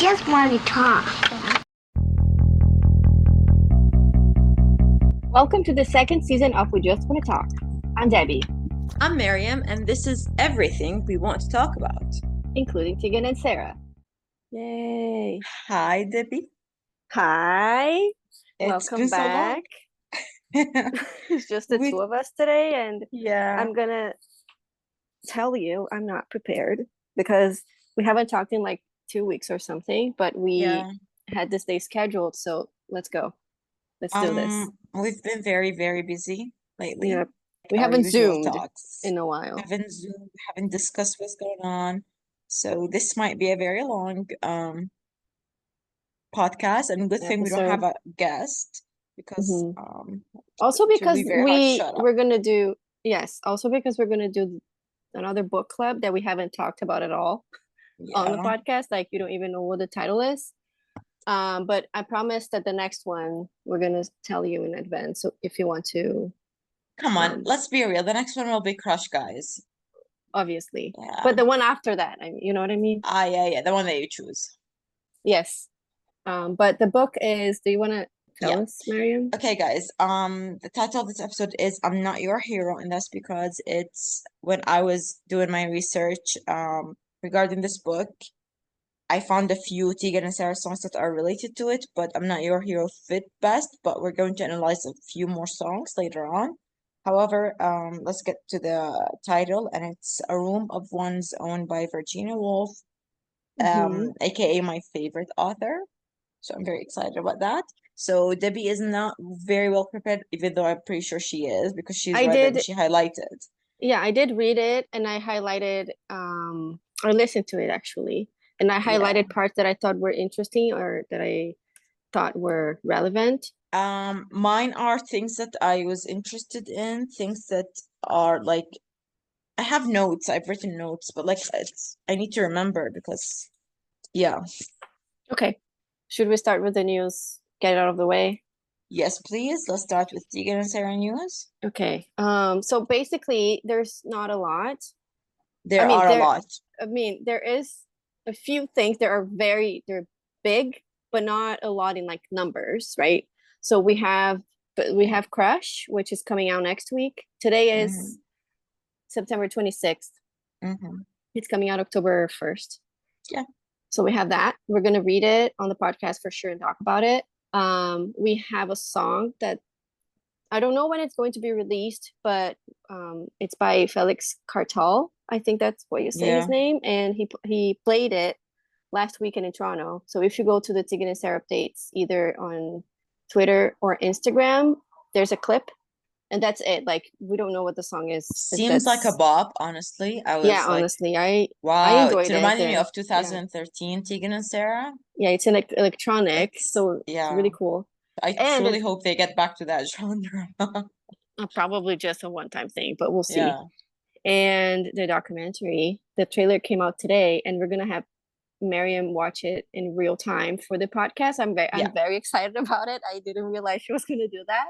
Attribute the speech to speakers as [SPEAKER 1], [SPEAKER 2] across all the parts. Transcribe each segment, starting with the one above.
[SPEAKER 1] just want to talk.
[SPEAKER 2] Welcome to the second season of We Just Want to Talk. I'm Debbie,
[SPEAKER 3] I'm Miriam, and this is everything we want to talk about.
[SPEAKER 2] including Tegan and Sara.
[SPEAKER 3] Yay. Hi, Debbie.
[SPEAKER 2] Hi.
[SPEAKER 3] It's
[SPEAKER 2] Welcome
[SPEAKER 3] been so long.
[SPEAKER 2] back. It's just the two of us today, and
[SPEAKER 3] Yeah.
[SPEAKER 2] I'm gonna tell you I'm not prepared because we haven't talked in like 2 weeks or something, but we had this day scheduled, so let's go. Let's do this.
[SPEAKER 3] We've been very, very busy lately.
[SPEAKER 2] Yeah, we
[SPEAKER 3] Our
[SPEAKER 2] haven't
[SPEAKER 3] usual
[SPEAKER 2] Zoomed
[SPEAKER 3] talks.
[SPEAKER 2] in a while.
[SPEAKER 3] Haven't Zoomed, haven't discussed what's going on. So this might be a very long podcast, and good thing we don't have a guest because
[SPEAKER 2] also
[SPEAKER 3] it would
[SPEAKER 2] because
[SPEAKER 3] be very hard to shut up.
[SPEAKER 2] we're gonna do also because we're gonna do another book club that we haven't talked about at all on the podcast. Like, you don't even know what the title is. But I promise that the next one we're gonna tell you in advance. So if you want to,
[SPEAKER 3] come on, let's be real. The next one will be Crush, guys.
[SPEAKER 2] Obviously,
[SPEAKER 3] Yeah.
[SPEAKER 2] but the one after that, I mean, you know what I mean?
[SPEAKER 3] Yeah, the one that you choose.
[SPEAKER 2] Yes. But the book is. Do you want to tell us, Miriam?
[SPEAKER 3] Okay, guys. The title of this episode is "I'm Not Your Hero," and that's because it's when I was doing my research regarding this book, I found a few Tegan and Sara songs that are related to it, but "I'm Not Your Hero" fit best. But we're going to analyze a few more songs later on. However, let's get to the title, and it's "A Room of One's Own" by Virginia Woolf, aka my favorite author. So I'm very excited about that. So Debbie is not very well prepared, even though I'm pretty sure she is, because she's read it and she highlighted.
[SPEAKER 2] Yeah, I did read it, and I highlighted I listened to it actually, and I highlighted parts that I thought were interesting or that I thought were relevant.
[SPEAKER 3] Mine are things that I was interested in, things that are like I have notes, I've written notes, but like I need to remember because
[SPEAKER 2] Okay. Should we start with the news? Get it out of the way?
[SPEAKER 3] Yes, please. Let's start with Tegan and Sara news.
[SPEAKER 2] Okay. So basically there's not a lot.
[SPEAKER 3] There are a lot.
[SPEAKER 2] I mean, there is a few things that are they're big, but not a lot in like numbers, right? So we have Crush, which is coming out next week. Today is September 26th. It's coming out October 1st.
[SPEAKER 3] Yeah.
[SPEAKER 2] So we have that. We're gonna read it on the podcast for sure and talk about it. We have a song that I don't know when it's going to be released, but it's by Felix Cartal. I think that's what you say his name, and he played it last weekend in Toronto. So if you go to the Tegan and Sara updates, either on Twitter or Instagram, there's a clip, and that's it. Like, we don't know what the song is.
[SPEAKER 3] Seems like a bop, honestly.
[SPEAKER 2] Honestly, I enjoyed it.
[SPEAKER 3] It reminded me of 2013 Tegan and Sara.
[SPEAKER 2] Yeah, it's an electronic, so it's really cool.
[SPEAKER 3] I truly hope they get back to that genre.
[SPEAKER 2] Probably just a one-time thing, but we'll see. Yeah. And the documentary, the trailer came out today, and we're gonna have Miriam watch it in real time for the podcast. I'm very excited about it. I didn't realize she was gonna do that.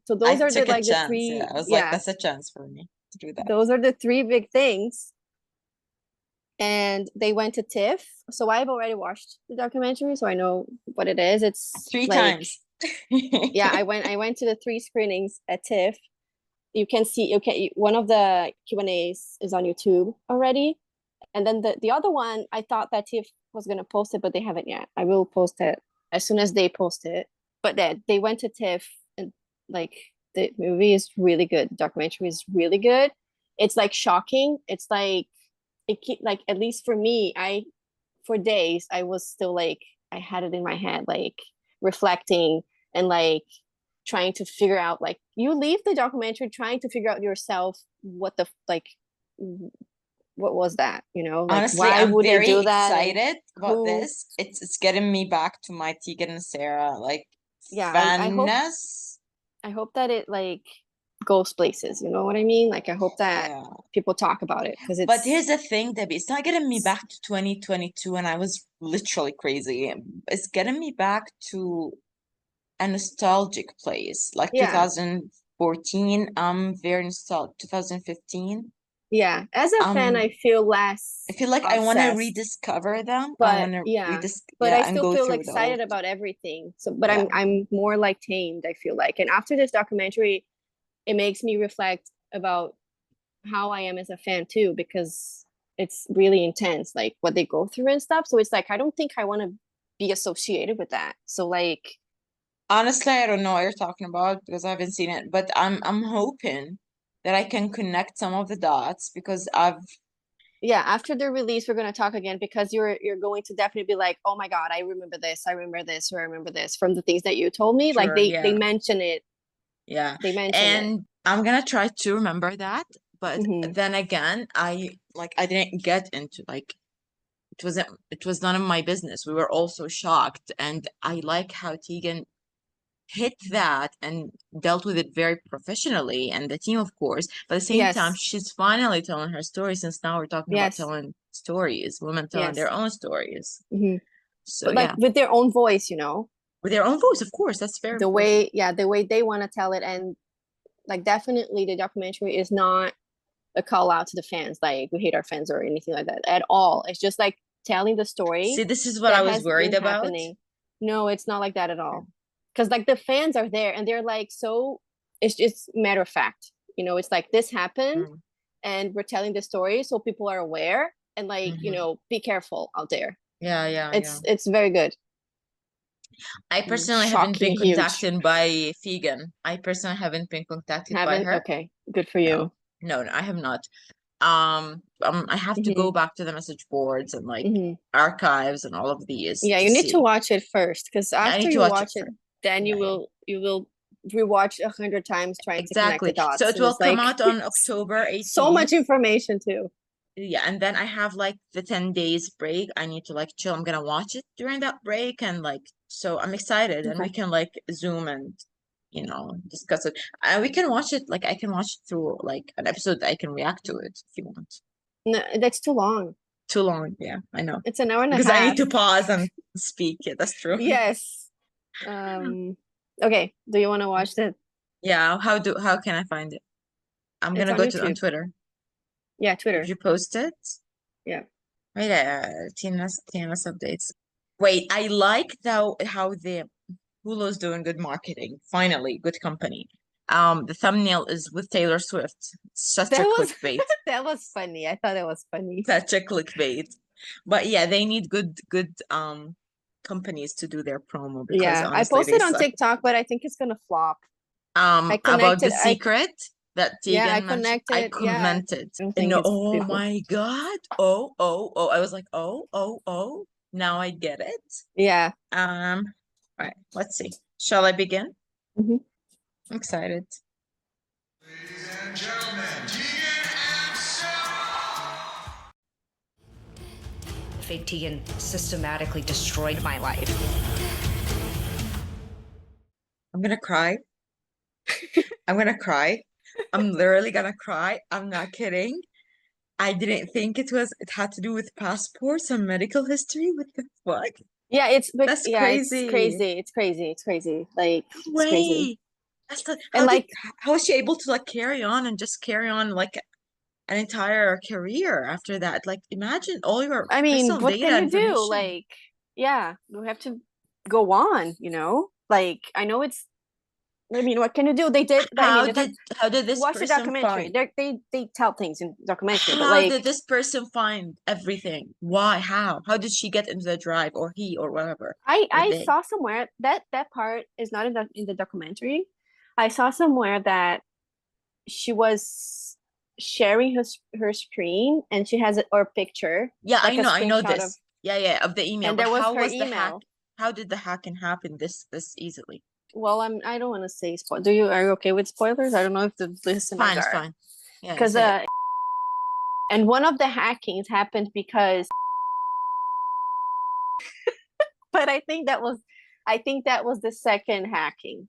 [SPEAKER 2] So those are the three.
[SPEAKER 3] Yeah, I was like, that's a chance for me to do that.
[SPEAKER 2] Those are the three big things. And they went to TIFF. So I've already watched the documentary, so I know what it is. It's
[SPEAKER 3] 3 times.
[SPEAKER 2] Yeah, I went to the 3 screenings at TIFF. You can see one of the Q&As is on YouTube already. And then the other one, I thought that TIFF was gonna post it, but they haven't yet. I will post it as soon as they post it. But they went to TIFF, and like, the movie is really good. The documentary is really good. It's like shocking. It's like like, at least for me, for days I was still like, I had it in my head, like reflecting and like trying to figure out, like, you leave the documentary trying to figure out yourself what was that, like,
[SPEAKER 3] honestly,
[SPEAKER 2] why
[SPEAKER 3] I'm
[SPEAKER 2] would
[SPEAKER 3] very
[SPEAKER 2] they do that?
[SPEAKER 3] excited about this. It's getting me back to my Tegan and Sara fanness.
[SPEAKER 2] I hope that it like goes places, you know what I mean? Like, I hope that people talk about it, because
[SPEAKER 3] but here's the thing, Debbie, it's not getting me back to 2022 and I was literally crazy. It's getting me back to a nostalgic place, like 2014. I'm very nostalgic. 2015,
[SPEAKER 2] Yeah, as a fan,
[SPEAKER 3] Um,
[SPEAKER 2] I feel less
[SPEAKER 3] I feel like I want to
[SPEAKER 2] obsessed,
[SPEAKER 3] rediscover them. I
[SPEAKER 2] but
[SPEAKER 3] want to
[SPEAKER 2] yeah, but
[SPEAKER 3] yeah,
[SPEAKER 2] I
[SPEAKER 3] and
[SPEAKER 2] still
[SPEAKER 3] go
[SPEAKER 2] feel
[SPEAKER 3] through those.
[SPEAKER 2] excited about everything. So, but
[SPEAKER 3] Yeah.
[SPEAKER 2] I'm more like tamed, I feel like. And after this documentary, it makes me reflect about how I am as a fan too, because it's really intense, like what they go through and stuff. So it's like I don't think I want to be associated with that. So like
[SPEAKER 3] Honestly, I don't know what you're talking about because I haven't seen it, but I'm hoping that I can connect some of the dots because I've
[SPEAKER 2] yeah, after the release, we're gonna talk again because you're going to definitely be like, oh my God, I remember this, I remember this, or I remember this from the things that you told me. Like
[SPEAKER 3] sure,
[SPEAKER 2] they
[SPEAKER 3] yeah,
[SPEAKER 2] mention it,
[SPEAKER 3] yeah.
[SPEAKER 2] they mention it.
[SPEAKER 3] And I'm gonna try to remember that, but
[SPEAKER 2] Hmm.
[SPEAKER 3] then again, I didn't get into like it was none of my business. We were all so shocked, and I like how Tegan hit that and dealt with it very professionally, and the team, of course. But at the same time,
[SPEAKER 2] Yes,
[SPEAKER 3] she's finally telling her story since now we're talking about
[SPEAKER 2] yes,
[SPEAKER 3] telling stories, women telling their
[SPEAKER 2] yes.
[SPEAKER 3] own stories.
[SPEAKER 2] Hmm.
[SPEAKER 3] So
[SPEAKER 2] But like
[SPEAKER 3] yeah,
[SPEAKER 2] with their own voice, you know,
[SPEAKER 3] with their own voice, of course, that's very
[SPEAKER 2] the
[SPEAKER 3] important.
[SPEAKER 2] way, yeah, the way they want to tell it, and like definitely the documentary is not a call out to the fans, like we hate our fans or anything like that at all. It's just like telling the story
[SPEAKER 3] See, this is what I
[SPEAKER 2] that
[SPEAKER 3] was
[SPEAKER 2] has
[SPEAKER 3] worried
[SPEAKER 2] been
[SPEAKER 3] about.
[SPEAKER 2] happening. No, it's not like that at all. Because like the fans are there and they're like, so it's just matter of fact. You know, it's like this happened
[SPEAKER 3] Mm,
[SPEAKER 2] and we're telling the story so people are aware and like, you
[SPEAKER 3] mhm.
[SPEAKER 2] know, be careful out there.
[SPEAKER 3] Yeah, yeah, yeah.
[SPEAKER 2] It's very good.
[SPEAKER 3] I personally haven't been
[SPEAKER 2] Shocking huge.
[SPEAKER 3] contacted by Tegan. I personally haven't been contacted by
[SPEAKER 2] Haven't?
[SPEAKER 3] her.
[SPEAKER 2] Okay. Good for
[SPEAKER 3] No,
[SPEAKER 2] you.
[SPEAKER 3] no, I have not. I have to
[SPEAKER 2] Hmm.
[SPEAKER 3] go back to the message boards and like
[SPEAKER 2] Hmm.
[SPEAKER 3] archives and all of these
[SPEAKER 2] Yeah,
[SPEAKER 3] to
[SPEAKER 2] you need to
[SPEAKER 3] see.
[SPEAKER 2] watch it first because
[SPEAKER 3] Yeah, I
[SPEAKER 2] after
[SPEAKER 3] need to
[SPEAKER 2] you
[SPEAKER 3] watch it
[SPEAKER 2] watch it,
[SPEAKER 3] first.
[SPEAKER 2] then
[SPEAKER 3] Yeah, yeah.
[SPEAKER 2] you will rewatch 100 times trying to connect the
[SPEAKER 3] Exactly. So
[SPEAKER 2] dots,
[SPEAKER 3] it
[SPEAKER 2] and
[SPEAKER 3] will
[SPEAKER 2] it's
[SPEAKER 3] come
[SPEAKER 2] like
[SPEAKER 3] out on October
[SPEAKER 2] so much
[SPEAKER 3] 18th.
[SPEAKER 2] information too.
[SPEAKER 3] Yeah, and then I have like the 10 days break. I need to like chill. I'm gonna watch it during that break and like so I'm excited and we
[SPEAKER 2] Okay.
[SPEAKER 3] can like zoom and discuss it. And we can watch it like I can watch it through like an episode that I can react to it if you want.
[SPEAKER 2] No, that's too long.
[SPEAKER 3] Too long, yeah, I know.
[SPEAKER 2] It's an hour and a
[SPEAKER 3] Because I need
[SPEAKER 2] half.
[SPEAKER 3] to pause and speak. Yeah, that's true.
[SPEAKER 2] Yes. Okay. Do you want to watch that?
[SPEAKER 3] Yeah, how can I find it? I'm
[SPEAKER 2] It's
[SPEAKER 3] gonna
[SPEAKER 2] on
[SPEAKER 3] go to on
[SPEAKER 2] YouTube.
[SPEAKER 3] Twitter.
[SPEAKER 2] Yeah,
[SPEAKER 3] Did
[SPEAKER 2] Twitter.
[SPEAKER 3] you post it?
[SPEAKER 2] Yeah.
[SPEAKER 3] Wait, TNS updates. Wait, I like though how the Hulu's doing good marketing. Finally, good company. The thumbnail is with Taylor Swift. Such
[SPEAKER 2] That
[SPEAKER 3] a
[SPEAKER 2] was
[SPEAKER 3] clickbait.
[SPEAKER 2] that was funny. I thought it was funny.
[SPEAKER 3] Such a clickbait. But yeah, they need good companies to do their promo because
[SPEAKER 2] Yeah, I
[SPEAKER 3] honestly they
[SPEAKER 2] posted on
[SPEAKER 3] suck.
[SPEAKER 2] TikTok, but I think it's gonna flop. I
[SPEAKER 3] About the
[SPEAKER 2] connected.
[SPEAKER 3] secret that
[SPEAKER 2] Yeah, I
[SPEAKER 3] Tegan mentioned, I
[SPEAKER 2] connected. Yeah,
[SPEAKER 3] commented.
[SPEAKER 2] I don't
[SPEAKER 3] And
[SPEAKER 2] think
[SPEAKER 3] no,
[SPEAKER 2] it's
[SPEAKER 3] oh
[SPEAKER 2] people.
[SPEAKER 3] my God. Oh. I was like, oh. Now I get it.
[SPEAKER 2] Yeah.
[SPEAKER 3] All right, let's see. Shall I begin?
[SPEAKER 2] Mhm.
[SPEAKER 3] I'm excited.
[SPEAKER 1] Ladies and gentlemen, Tegan and Sara!
[SPEAKER 4] Fake Tegan systematically destroyed my life.
[SPEAKER 3] I'm gonna cry. I'm gonna cry. I'm literally gonna cry. I'm not kidding. I didn't think it had to do with passports and medical history. What the fuck?
[SPEAKER 2] Yeah,
[SPEAKER 3] That's
[SPEAKER 2] yeah, it's
[SPEAKER 3] crazy.
[SPEAKER 2] crazy. It's crazy. It's crazy. Like
[SPEAKER 3] No
[SPEAKER 2] it's crazy.
[SPEAKER 3] way. That's the
[SPEAKER 2] And like,
[SPEAKER 3] how was she able to like carry on and just carry on like an entire career after that? Like imagine all your
[SPEAKER 2] I mean,
[SPEAKER 3] personal
[SPEAKER 2] what
[SPEAKER 3] data
[SPEAKER 2] can you do?
[SPEAKER 3] information.
[SPEAKER 2] Like, yeah, we have to go on, you know? Like, I know it's I mean, what can you do? They did I mean,
[SPEAKER 3] How did this
[SPEAKER 2] watch the
[SPEAKER 3] person
[SPEAKER 2] documentary.
[SPEAKER 3] find
[SPEAKER 2] They tell things in documentary, but
[SPEAKER 3] how
[SPEAKER 2] like
[SPEAKER 3] did this person find everything? Why? How did she get into the drive or he or whatever or
[SPEAKER 2] I
[SPEAKER 3] they?
[SPEAKER 2] saw somewhere that that part is not in the documentary. I saw somewhere that she was sharing her screen and she has her picture
[SPEAKER 3] Yeah,
[SPEAKER 2] like a
[SPEAKER 3] I know
[SPEAKER 2] screenshot of
[SPEAKER 3] this. Yeah, of the email.
[SPEAKER 2] and
[SPEAKER 3] But
[SPEAKER 2] there was
[SPEAKER 3] how
[SPEAKER 2] her
[SPEAKER 3] was the hack?
[SPEAKER 2] email.
[SPEAKER 3] How did the hacking happen this easily?
[SPEAKER 2] Well, I don't want to say spoil. Do you are you okay with spoilers? I don't know if the
[SPEAKER 3] It's
[SPEAKER 2] listeners
[SPEAKER 3] fine, it's
[SPEAKER 2] are
[SPEAKER 3] fine. Yeah,
[SPEAKER 2] because
[SPEAKER 3] say it.
[SPEAKER 2] and one of the hackings happened because but I think that was the second hacking.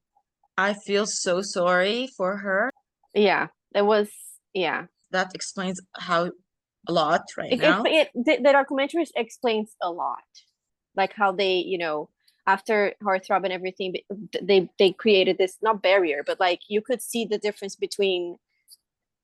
[SPEAKER 3] I feel so sorry for her.
[SPEAKER 2] Yeah, it was yeah.
[SPEAKER 3] That explains how a lot right now.
[SPEAKER 2] The documentary explains a lot, like how they, you know, after heartthrob and everything, they created this not barrier, but like you could see the difference between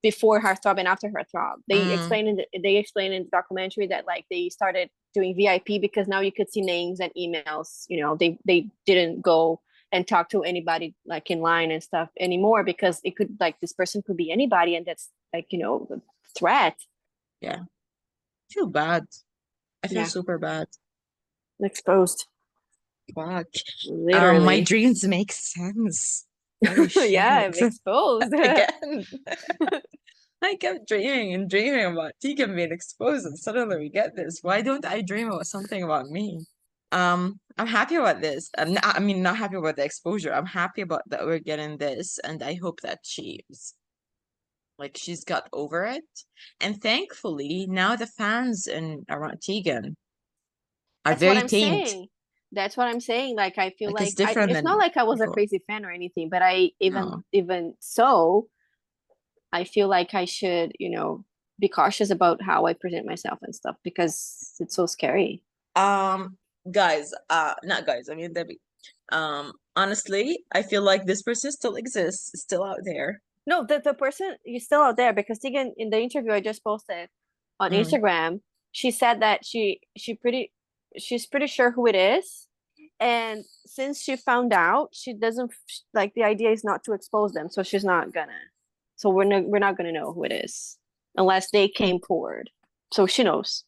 [SPEAKER 2] before Heartthrob and after Heartthrob. They
[SPEAKER 3] Mm.
[SPEAKER 2] explain in the documentary that like they started doing VIP because now you could see names and emails. You know, they didn't go and talk to anybody like in line and stuff anymore because it could like this person could be anybody, and that's like, you know, a threat.
[SPEAKER 3] Yeah. I feel bad. I feel
[SPEAKER 2] Yeah.
[SPEAKER 3] super bad.
[SPEAKER 2] Exposed,
[SPEAKER 3] Fuck.
[SPEAKER 2] literally.
[SPEAKER 3] My dreams make sense. Holy
[SPEAKER 2] Yeah, I'm
[SPEAKER 3] shit.
[SPEAKER 2] exposed.
[SPEAKER 3] Again. I kept dreaming and dreaming about Tegan being exposed, and suddenly we get this. Why don't I dream about something about me? I'm happy about this. I mean, not happy about the exposure. I'm happy about that we're getting this, and I hope that she's got over it. And thankfully, now the fans in around Tegan are
[SPEAKER 2] That's what
[SPEAKER 3] very
[SPEAKER 2] I'm
[SPEAKER 3] tamed.
[SPEAKER 2] saying. That's what I'm saying. Like I feel
[SPEAKER 3] Like, it's
[SPEAKER 2] like
[SPEAKER 3] different
[SPEAKER 2] it's
[SPEAKER 3] than
[SPEAKER 2] not like I was a
[SPEAKER 3] before.
[SPEAKER 2] crazy fan or anything, but I
[SPEAKER 3] No.
[SPEAKER 2] even so, I feel like I should, you know, be cautious about how I present myself and stuff because it's so scary.
[SPEAKER 3] Guys, not guys, I mean Debbie. Honestly, I feel like this person still exists, still out there.
[SPEAKER 2] No, the person is still out there because Tegan in the interview I just posted on
[SPEAKER 3] Mm.
[SPEAKER 2] Instagram, she said that she's pretty sure who it is. And since she found out, she doesn't like, the idea is not to expose them, so she's not gonna. So we're not gonna know who it is unless they came forward. So she knows.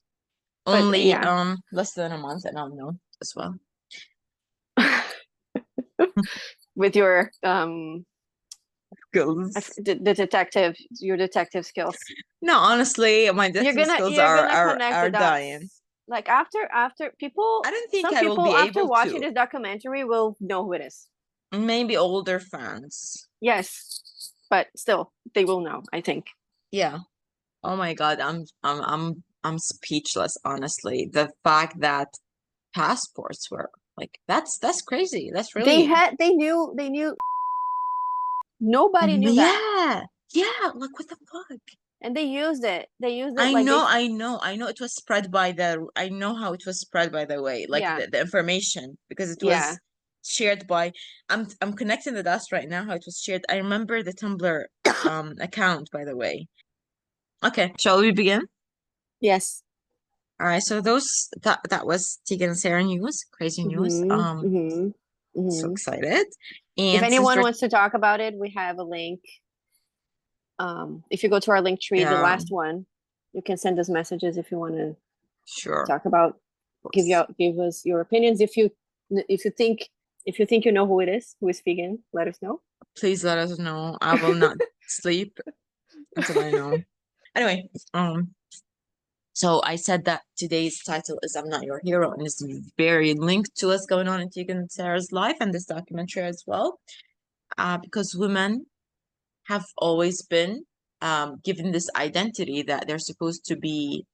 [SPEAKER 2] But
[SPEAKER 3] Only
[SPEAKER 2] yeah.
[SPEAKER 3] less than a month, and I'll know as well.
[SPEAKER 2] With your
[SPEAKER 3] Skills.
[SPEAKER 2] the detective, your detective skills.
[SPEAKER 3] No, honestly, my detective skills
[SPEAKER 2] You're gonna
[SPEAKER 3] are
[SPEAKER 2] connect the dots.
[SPEAKER 3] dying.
[SPEAKER 2] Like after people,
[SPEAKER 3] I don't think
[SPEAKER 2] some
[SPEAKER 3] I will
[SPEAKER 2] people
[SPEAKER 3] be
[SPEAKER 2] after
[SPEAKER 3] able
[SPEAKER 2] watching
[SPEAKER 3] to.
[SPEAKER 2] this documentary will know who it is.
[SPEAKER 3] Maybe older fans.
[SPEAKER 2] Yes, but still, they will know, I think.
[SPEAKER 3] Yeah. Oh my God, I'm speechless, honestly. The fact that passports were like that's crazy. That's really
[SPEAKER 2] They knew. Nobody knew that,
[SPEAKER 3] yeah, like what the fuck?
[SPEAKER 2] and they used it. They used it
[SPEAKER 3] I
[SPEAKER 2] like
[SPEAKER 3] know,
[SPEAKER 2] they.
[SPEAKER 3] I know it was spread by I know how it was spread by the way, like
[SPEAKER 2] Yeah,
[SPEAKER 3] the information because it
[SPEAKER 2] yeah.
[SPEAKER 3] was shared by I'm connecting the dots right now how it was shared. I remember the Tumblr account by the way. Okay, shall we begin?
[SPEAKER 2] Yes.
[SPEAKER 3] All right, so that was Tegan and Sara news, crazy news. So excited.
[SPEAKER 2] If
[SPEAKER 3] And since
[SPEAKER 2] anyone
[SPEAKER 3] we're
[SPEAKER 2] wants to talk about it, we have a link. If you go to our link tree, the
[SPEAKER 3] yeah,
[SPEAKER 2] last one, you can send us messages if you want to
[SPEAKER 3] sure,
[SPEAKER 2] talk about,
[SPEAKER 3] of course.
[SPEAKER 2] give us your opinions. If you think you know who it is, who is vegan, let us know.
[SPEAKER 3] Please let us know. I will not sleep until I know. Anyway, so I said that today's title is I'm Not Your Hero, and it's very linked to what's going on in Tegan and Sara's life and this documentary as well. Because women have always been given this identity that they're supposed to be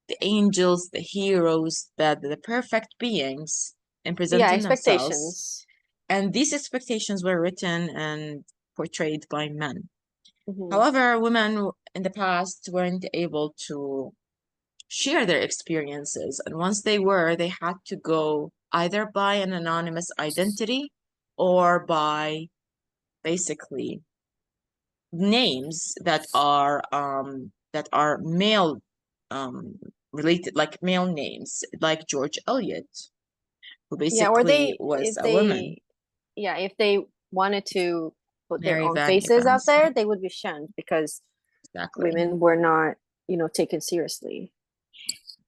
[SPEAKER 3] the angels, the heroes, the perfect beings in
[SPEAKER 2] Yeah,
[SPEAKER 3] presenting themselves.
[SPEAKER 2] expectations.
[SPEAKER 3] And these expectations were written and portrayed by men.
[SPEAKER 2] Mhm.
[SPEAKER 3] However, women in the past weren't able to share their experiences. And once they were, they had to go either by an anonymous identity or by basically names that are male related, like male names, like George Eliot, who
[SPEAKER 2] Yeah, or
[SPEAKER 3] basically was a woman.
[SPEAKER 2] if they wanted to put their
[SPEAKER 3] Mary
[SPEAKER 2] own
[SPEAKER 3] Van
[SPEAKER 2] faces out
[SPEAKER 3] Evans.
[SPEAKER 2] there, they would be shunned because
[SPEAKER 3] Exactly.
[SPEAKER 2] women were not, taken seriously.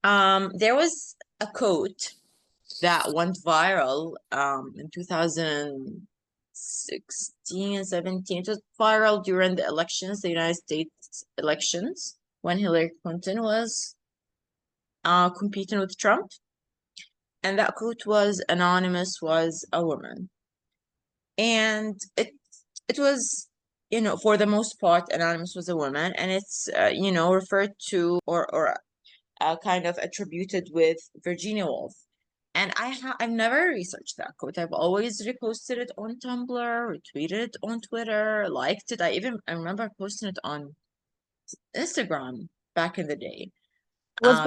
[SPEAKER 3] There was a quote that went viral in 2016 and 17. It was viral during the elections, the United States elections, when Hillary Clinton was competing with Trump. And that quote was anonymous was a woman. And it was, for the most part, anonymous was a woman, and it's referred to or kind of attributed with Virginia Woolf. And I've never researched that quote. I've always reposted it on Tumblr, retweeted it on Twitter, liked it. I remember posting it on Instagram back in the day.
[SPEAKER 2] It was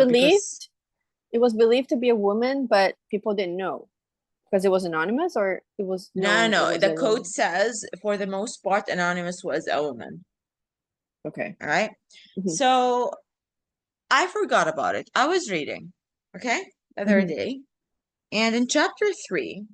[SPEAKER 3] Because
[SPEAKER 2] believed to be a woman, but people didn't know because it was anonymous, or it was known.
[SPEAKER 3] no,
[SPEAKER 2] It was
[SPEAKER 3] the
[SPEAKER 2] a
[SPEAKER 3] quote
[SPEAKER 2] woman.
[SPEAKER 3] says for the most part, anonymous was a woman.
[SPEAKER 2] Okay.
[SPEAKER 3] All right.
[SPEAKER 2] Mhm.
[SPEAKER 3] So I forgot about it. I was reading, okay, the other
[SPEAKER 2] Mhm.
[SPEAKER 3] day, and in chapter 3,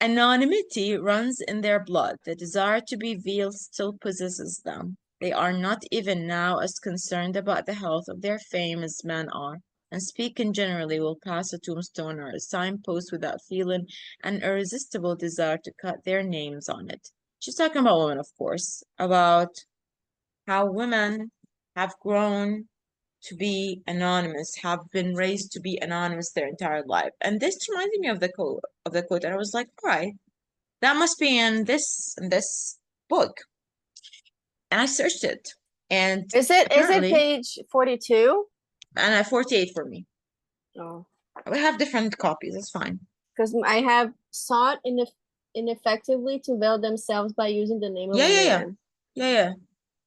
[SPEAKER 3] anonymity runs in their blood. The desire to be veiled still possesses them. They are not even now as concerned about the health of their fame as men are, and speaking generally will pass a tombstone or a signpost without feeling an irresistible desire to cut their names on it. She's talking about women, of course, about how women have grown to be anonymous, have been raised to be anonymous their entire life. And this reminded me of the quote, and I was like, all right, that must be in this book. And I searched it, and
[SPEAKER 2] Is it
[SPEAKER 3] apparently,
[SPEAKER 2] page 42?
[SPEAKER 3] and 48 for me.
[SPEAKER 2] Oh,
[SPEAKER 3] We have different copies. It's fine.
[SPEAKER 2] because I have sought ineffectively to veil themselves by using the name of
[SPEAKER 3] Yeah,
[SPEAKER 2] a
[SPEAKER 3] yeah, yeah,
[SPEAKER 2] man.
[SPEAKER 3] yeah.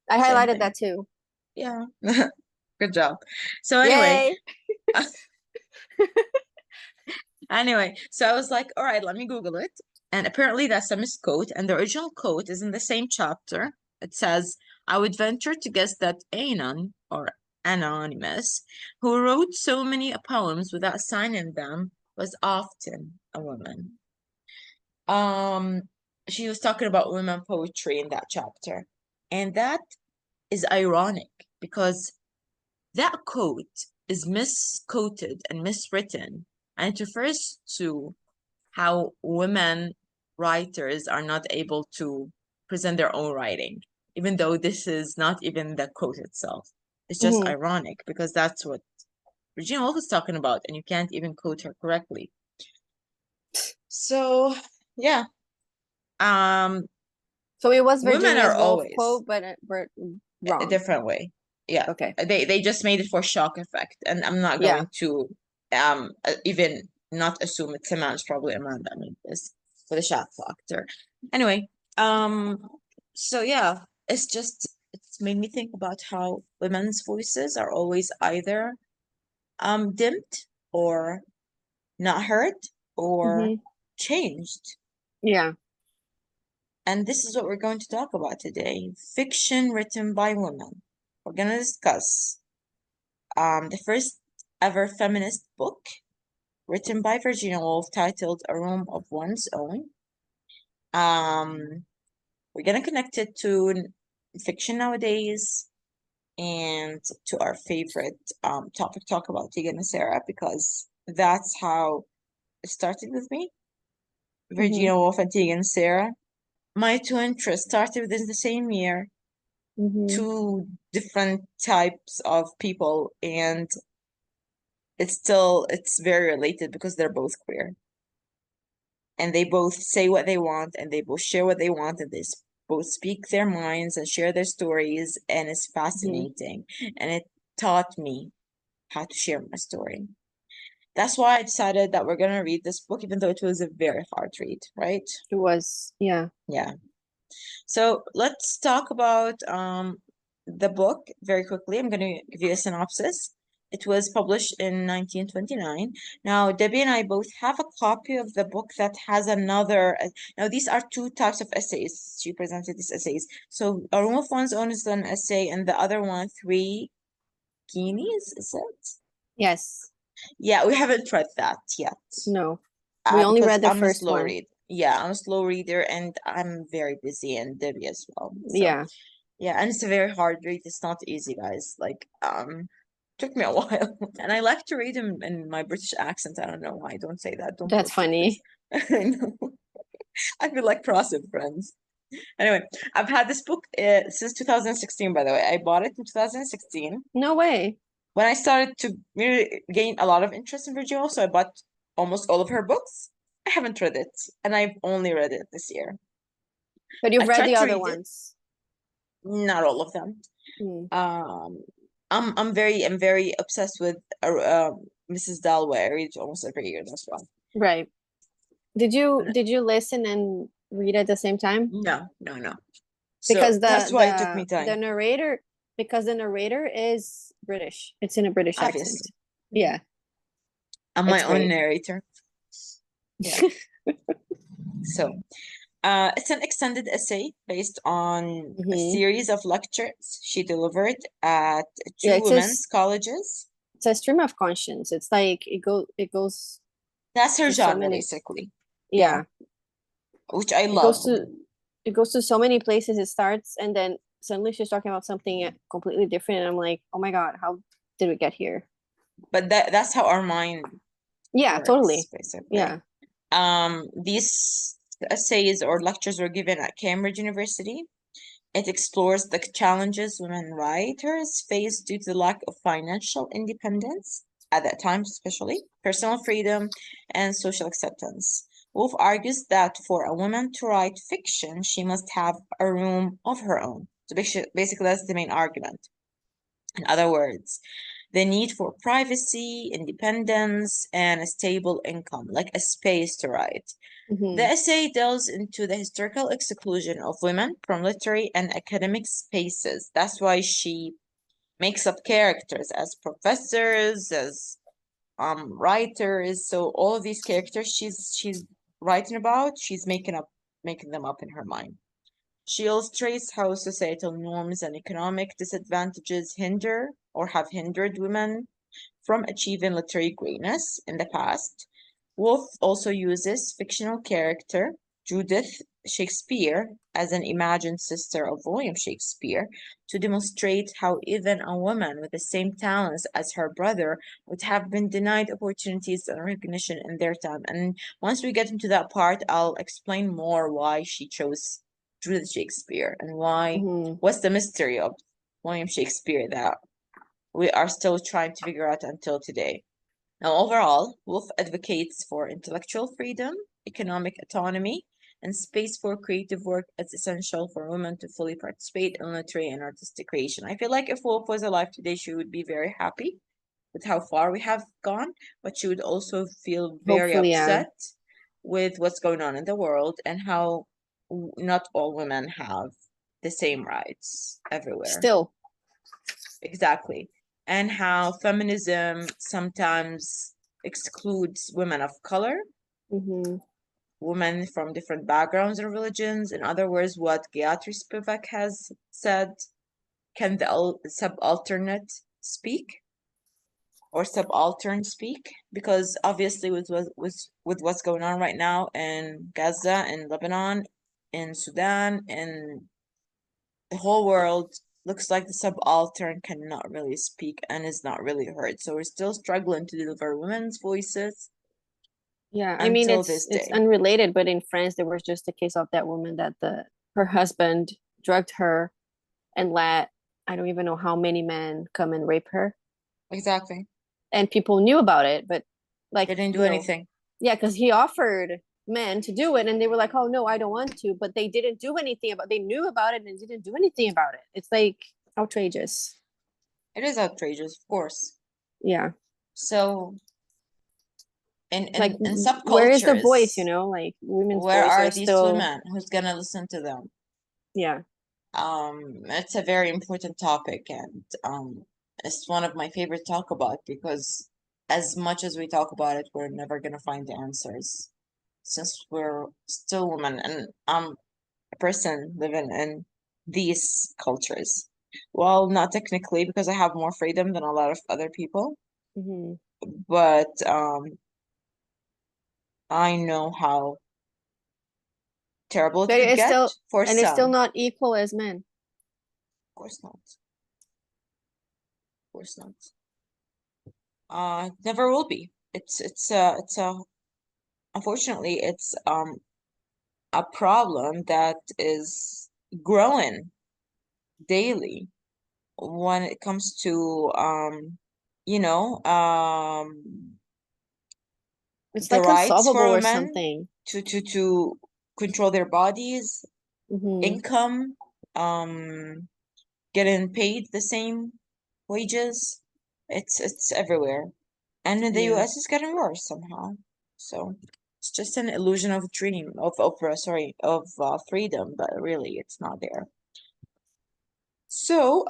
[SPEAKER 2] I
[SPEAKER 3] Same
[SPEAKER 2] highlighted
[SPEAKER 3] thing.
[SPEAKER 2] that too.
[SPEAKER 3] Yeah. Good job. So
[SPEAKER 2] Yay!
[SPEAKER 3] anyway, so I was like, all right, let me Google it. And apparently that's a misquote. And the original quote is in the same chapter. It says, I would venture to guess that Anon, or Anonymous, who wrote so many poems without signing them, was often a woman. She was talking about women poetry in that chapter. And that is ironic because that quote is misquoted and miswritten, and it refers to how women writers are not able to present their own writing, even though this is not even the quote itself. It's just
[SPEAKER 2] Mhm.
[SPEAKER 3] ironic because that's what Regina Woolf is talking about, and you can't even quote her correctly. So, yeah, um,
[SPEAKER 2] So it was
[SPEAKER 3] women are
[SPEAKER 2] Virginia Woolf
[SPEAKER 3] always
[SPEAKER 2] quote, but
[SPEAKER 3] a
[SPEAKER 2] wrong.
[SPEAKER 3] different way. Yeah,
[SPEAKER 2] Okay.
[SPEAKER 3] they just made it for shock effect, and I'm not
[SPEAKER 2] Yeah.
[SPEAKER 3] going to even not assume it's a man. It's probably a man that made this for the shock factor. Anyway, so yeah, it's made me think about how women's voices are always either dimmed or not heard or
[SPEAKER 2] hmm
[SPEAKER 3] changed.
[SPEAKER 2] Yeah.
[SPEAKER 3] And this is what we're going to talk about today. Fiction written by women. We're gonna discuss the first ever feminist book written by Virginia Woolf titled A Room of One's Own. We're gonna connect it to fiction nowadays and to our favorite topic talk about Tegan and Sara because that's how it started with me.
[SPEAKER 2] hmm
[SPEAKER 3] Virginia Woolf and Tegan and Sara. My two interests started within the same year,
[SPEAKER 2] hmm
[SPEAKER 3] two different types of people, and it's very related because they're both queer. And they both say what they want and they both share what they want and both speak their minds and share their stories, and it's fascinating, and it taught me how to share my story. That's why I decided that we're gonna read this book, even though it was a very hard read, right?
[SPEAKER 2] It was, yeah.
[SPEAKER 3] Yeah. So let's talk about the book very quickly. I'm gonna give you a synopsis. It was published in 1929. Now, Debbie and I both have a copy of the book that has another. Now, these are two types of essays. She presented these essays. So, A Room of One's Own is an essay, and the other one, Three Guineas, is it?
[SPEAKER 2] Yes.
[SPEAKER 3] Yeah, we haven't read that yet.
[SPEAKER 2] No. We only
[SPEAKER 3] Because
[SPEAKER 2] read the
[SPEAKER 3] I'm a
[SPEAKER 2] first
[SPEAKER 3] slow
[SPEAKER 2] one.
[SPEAKER 3] read. Yeah, I'm a slow reader, and I'm very busy, and Debbie as well. So.
[SPEAKER 2] Yeah.
[SPEAKER 3] Yeah, and it's a very hard read. It's not easy, guys. Like, took me a while. And I like to read them in my British accent. I don't know why. Don't say that. Don't
[SPEAKER 2] That's
[SPEAKER 3] post it, please.
[SPEAKER 2] funny.
[SPEAKER 3] I know. I feel like crossing friends. Anyway, I've had this book since 2016, by the way. I bought it in 2016
[SPEAKER 2] No way.
[SPEAKER 3] when I started to really gain a lot of interest in Virginia Woolf, so I bought almost all of her books. I haven't read it, and I've only read it this year.
[SPEAKER 2] But you've
[SPEAKER 3] I've
[SPEAKER 2] read
[SPEAKER 3] tried
[SPEAKER 2] the
[SPEAKER 3] to
[SPEAKER 2] other
[SPEAKER 3] read it,
[SPEAKER 2] ones.
[SPEAKER 3] not all of them.
[SPEAKER 2] Mm.
[SPEAKER 3] I'm very obsessed with Mrs. Dalloway. I read it almost every year. That's why.
[SPEAKER 2] Right. Did you listen and read at the same time?
[SPEAKER 3] No, no, no. So
[SPEAKER 2] Because
[SPEAKER 3] that's why it took me
[SPEAKER 2] the
[SPEAKER 3] time,
[SPEAKER 2] narrator because the narrator is British. It's in a British accent.
[SPEAKER 3] obviously.
[SPEAKER 2] Yeah.
[SPEAKER 3] I'm my
[SPEAKER 2] It's
[SPEAKER 3] own
[SPEAKER 2] great.
[SPEAKER 3] narrator. Yeah. So, It's an extended essay based on a
[SPEAKER 2] Hmm.
[SPEAKER 3] series of lectures she delivered at
[SPEAKER 2] Yeah,
[SPEAKER 3] two women's colleges.
[SPEAKER 2] it's a stream of conscience. It's like it goes
[SPEAKER 3] That's her
[SPEAKER 2] to so
[SPEAKER 3] genre,
[SPEAKER 2] many,
[SPEAKER 3] basically.
[SPEAKER 2] yeah,
[SPEAKER 3] Which I
[SPEAKER 2] it goes
[SPEAKER 3] love.
[SPEAKER 2] to it goes to so many places. It starts and then suddenly she's talking about something completely different, and I'm like, oh my God, how did we get here?
[SPEAKER 3] But that's how our mind
[SPEAKER 2] Yeah,
[SPEAKER 3] works,
[SPEAKER 2] totally.
[SPEAKER 3] basically.
[SPEAKER 2] Yeah.
[SPEAKER 3] These essays or lectures were given at Cambridge University. It explores the challenges women writers face due to the lack of financial independence at that time, especially personal freedom and social acceptance. Wolf argues that for a woman to write fiction, she must have a room of her own. So basically, that's the main argument. In other words, the need for privacy, independence, and a stable income, like a space to write.
[SPEAKER 2] Hmm.
[SPEAKER 3] The essay delves into the historical exclusion of women from literary and academic spaces. That's why she makes up characters as professors, as writers. So all of these characters she's writing about, she's making them up in her mind. She illustrates how societal norms and economic disadvantages hinder or have hindered women from achieving literary greatness in the past. Woolf also uses fictional character Judith Shakespeare as an imagined sister of William Shakespeare to demonstrate how even a woman with the same talents as her brother would have been denied opportunities and recognition in their time. And once we get into that part, I'll explain more why she chose Judith Shakespeare and
[SPEAKER 2] Hmm.
[SPEAKER 3] what's the mystery of William Shakespeare that we are still trying to figure out until today. Now, overall, Woolf advocates for intellectual freedom, economic autonomy, and space for creative work as essential for women to fully participate in literary and artistic creation. I feel like if Woolf was alive today, she would be very happy with how far we have gone, but she would also feel very
[SPEAKER 2] Hopefully, yeah.
[SPEAKER 3] upset with what's going on in the world and how not all women have the same rights everywhere.
[SPEAKER 2] Still.
[SPEAKER 3] Exactly. And how feminism sometimes excludes women of color,
[SPEAKER 2] Hmm.
[SPEAKER 3] women from different backgrounds or religions. In other words, what Gayatri Spivak has said, can the subalternate speak or subaltern speak? Because obviously with what's going on right now in Gaza, in Lebanon, in Sudan, in the whole world, looks like the subaltern cannot really speak and is not really heard. So we're still struggling to deliver women's voices
[SPEAKER 2] Yeah, I mean
[SPEAKER 3] until this
[SPEAKER 2] it's
[SPEAKER 3] day.
[SPEAKER 2] unrelated, but in France there was just a case of that woman that her husband drugged her and let I don't even know how many men come and rape her,
[SPEAKER 3] Exactly.
[SPEAKER 2] and people knew about it, but like
[SPEAKER 3] They didn't do anything.
[SPEAKER 2] yeah, because he offered men to do it, and they were like, "Oh no, I don't want to," but they didn't do anything about. They knew about it and didn't do anything about it. It's like outrageous.
[SPEAKER 3] It is outrageous, of course.
[SPEAKER 2] Yeah,
[SPEAKER 3] So
[SPEAKER 2] like
[SPEAKER 3] in
[SPEAKER 2] where is the voice?
[SPEAKER 3] subcultures,
[SPEAKER 2] Like women's
[SPEAKER 3] where
[SPEAKER 2] voice
[SPEAKER 3] are
[SPEAKER 2] are
[SPEAKER 3] these
[SPEAKER 2] still.
[SPEAKER 3] women? Who's gonna listen to them?
[SPEAKER 2] Yeah.
[SPEAKER 3] It's a very important topic, and it's one of my favorite talk about because as much as we talk about it, we're never gonna find the answers since we're still women, and I'm a person living in these cultures. Well, not technically because I have more freedom than a lot of other people,
[SPEAKER 2] Hmm.
[SPEAKER 3] but I know how terrible it
[SPEAKER 2] But
[SPEAKER 3] could
[SPEAKER 2] it's
[SPEAKER 3] get
[SPEAKER 2] still
[SPEAKER 3] for
[SPEAKER 2] and it's still
[SPEAKER 3] some.
[SPEAKER 2] not equal as men.
[SPEAKER 3] Of course not. Of course not. Never will be. It's unfortunately it's a problem that is growing daily when it comes to you know
[SPEAKER 2] It's
[SPEAKER 3] the
[SPEAKER 2] like
[SPEAKER 3] rights for
[SPEAKER 2] unsolvable or
[SPEAKER 3] women
[SPEAKER 2] something.
[SPEAKER 3] to control their bodies,
[SPEAKER 2] Hmm.
[SPEAKER 3] income, um getting paid the same wages. It's everywhere. And in the
[SPEAKER 2] Yeah.
[SPEAKER 3] US it's getting worse somehow. So it's just an illusion of a dream of freedom, but really it's not there. So,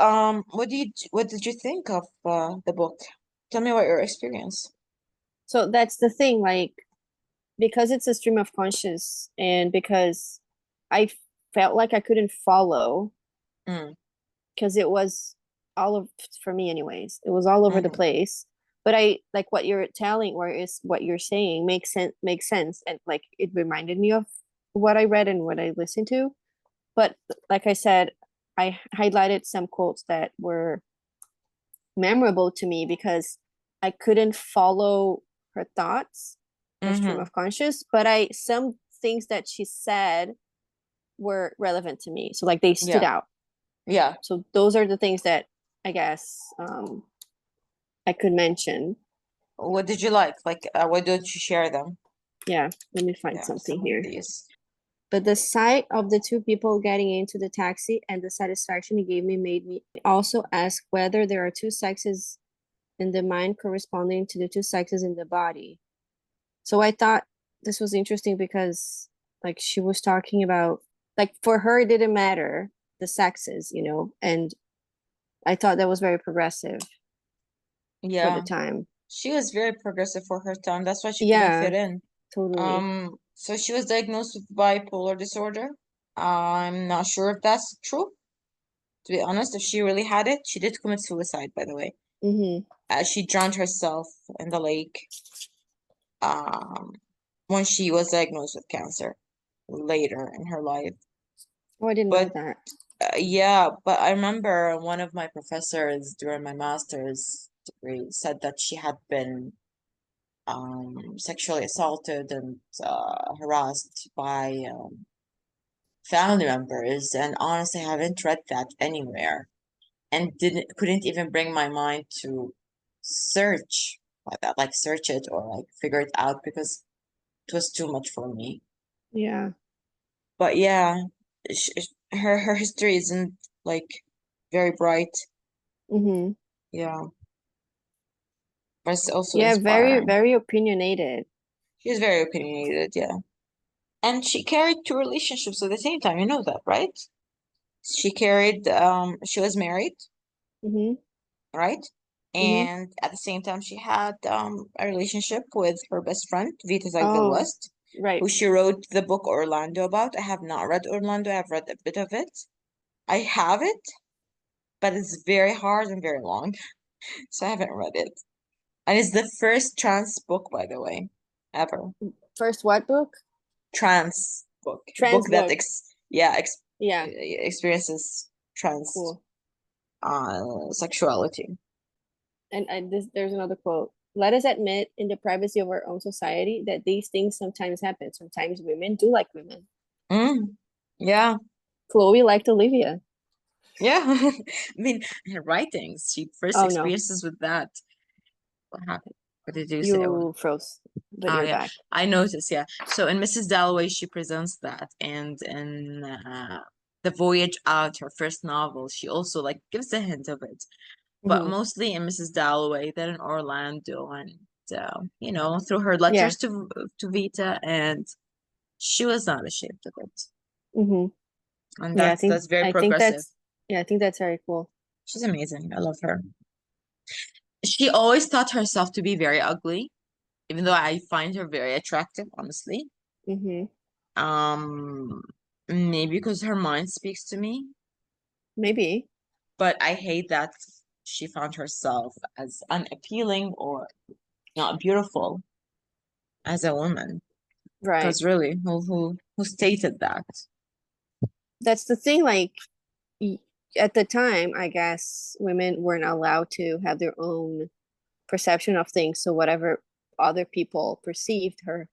[SPEAKER 3] what did you think of the book? Tell me about your experience.
[SPEAKER 2] So that's the thing, like because it's a stream of conscious and because I felt like I couldn't follow
[SPEAKER 3] Mm.
[SPEAKER 2] because it was all of, for me anyways, it was all over the
[SPEAKER 3] Mhm.
[SPEAKER 2] place. But I like what you're telling, or is what you're saying makes sense, and like it reminded me of what I read and what I listened to. But like I said, I highlighted some quotes that were memorable to me because I couldn't follow her thoughts, her stream
[SPEAKER 3] Mhm.
[SPEAKER 2] of conscious, but I some things that she said were relevant to me. So like they stood
[SPEAKER 3] Yeah.
[SPEAKER 2] out.
[SPEAKER 3] Yeah.
[SPEAKER 2] So those are the things that I guess I could mention.
[SPEAKER 3] What did you like? Like, why don't you share them?
[SPEAKER 2] Yeah, let me find
[SPEAKER 3] Yeah,
[SPEAKER 2] something
[SPEAKER 3] some of
[SPEAKER 2] here.
[SPEAKER 3] these.
[SPEAKER 2] But the sight of the two people getting into the taxi and the satisfaction it gave me made me also ask whether there are two sexes in the mind corresponding to the two sexes in the body. So I thought this was interesting because like she was talking about, like, for her it didn't matter the sexes, and I thought that was very progressive for the
[SPEAKER 3] Yeah.
[SPEAKER 2] time.
[SPEAKER 3] She was very progressive for her time. That's why she couldn't
[SPEAKER 2] Yeah,
[SPEAKER 3] fit in.
[SPEAKER 2] totally.
[SPEAKER 3] So she was diagnosed with bipolar disorder. I'm not sure if that's true. To be honest, if she really had it, she did commit suicide, by the way.
[SPEAKER 2] Mm-hmm.
[SPEAKER 3] She drowned herself in the lake, um, when she was diagnosed with cancer later in her life.
[SPEAKER 2] Oh, I didn't know
[SPEAKER 3] But
[SPEAKER 2] that.
[SPEAKER 3] yeah, but I remember one of my professors during my master's degree said that she had been sexually assaulted and harassed by family members, and honestly, I haven't read that anywhere, and didn't couldn't even bring my mind to search like that, like search it or like figure it out because it was too much for me.
[SPEAKER 2] Yeah.
[SPEAKER 3] But yeah, her history isn't like very bright.
[SPEAKER 2] Mm-hmm.
[SPEAKER 3] Yeah, but it's also
[SPEAKER 2] Yeah, very,
[SPEAKER 3] inspiring.
[SPEAKER 2] very opinionated.
[SPEAKER 3] She was very opinionated, yeah. And she carried two relationships at the same time. You know that, right? She was married,
[SPEAKER 2] Mm-hmm.
[SPEAKER 3] right?
[SPEAKER 2] Mm-hmm.
[SPEAKER 3] And at the same time, she had a relationship with her best friend, Vita Zagdal
[SPEAKER 2] Oh,
[SPEAKER 3] West,
[SPEAKER 2] right.
[SPEAKER 3] who she wrote the book Orlando about. I have not read Orlando, I've read a bit of it. I have it, but it's very hard and very long, so I haven't read it. And it's the first trans book, by the way, ever.
[SPEAKER 2] First what book?
[SPEAKER 3] Trans book. Book
[SPEAKER 2] Trans
[SPEAKER 3] that
[SPEAKER 2] book. Yeah,
[SPEAKER 3] experiences trans
[SPEAKER 2] cool.
[SPEAKER 3] sexuality.
[SPEAKER 2] And there's another quote. Let us admit in the privacy of our own society that these things sometimes happen. Sometimes women do like women.
[SPEAKER 3] Mm, yeah,
[SPEAKER 2] Chloe liked Olivia.
[SPEAKER 3] yeah. I mean, her writings, she first
[SPEAKER 2] Oh no,
[SPEAKER 3] experiences with that. What happened? What did you say?
[SPEAKER 2] you froze, but
[SPEAKER 3] Oh
[SPEAKER 2] you're
[SPEAKER 3] yeah,
[SPEAKER 2] back.
[SPEAKER 3] I noticed. Yeah. So in Mrs. Dalloway, she presents that, and in The Voyage Out, her first novel, she also like gives a hint of it. But
[SPEAKER 2] Mm-hmm.
[SPEAKER 3] mostly in Mrs. Dalloway, then in Orlando, and through her
[SPEAKER 2] Yeah.
[SPEAKER 3] letters to Vita, and she was not ashamed of it,
[SPEAKER 2] Mm-hmm.
[SPEAKER 3] and
[SPEAKER 2] Yeah,
[SPEAKER 3] that's very
[SPEAKER 2] I think
[SPEAKER 3] progressive.
[SPEAKER 2] that's yeah, I think that's very cool.
[SPEAKER 3] She's amazing. I love her. She always thought herself to be very ugly, even though I find her very attractive, honestly.
[SPEAKER 2] Mm-hmm.
[SPEAKER 3] Um, Maybe because her mind speaks to me,
[SPEAKER 2] Maybe.
[SPEAKER 3] but I hate that she found herself as unappealing or not beautiful as a woman.
[SPEAKER 2] Right.
[SPEAKER 3] Because really, who stated that?
[SPEAKER 2] That's the thing, like y- at the time, I guess women weren't allowed to have their own perception of things. So whatever other people perceived her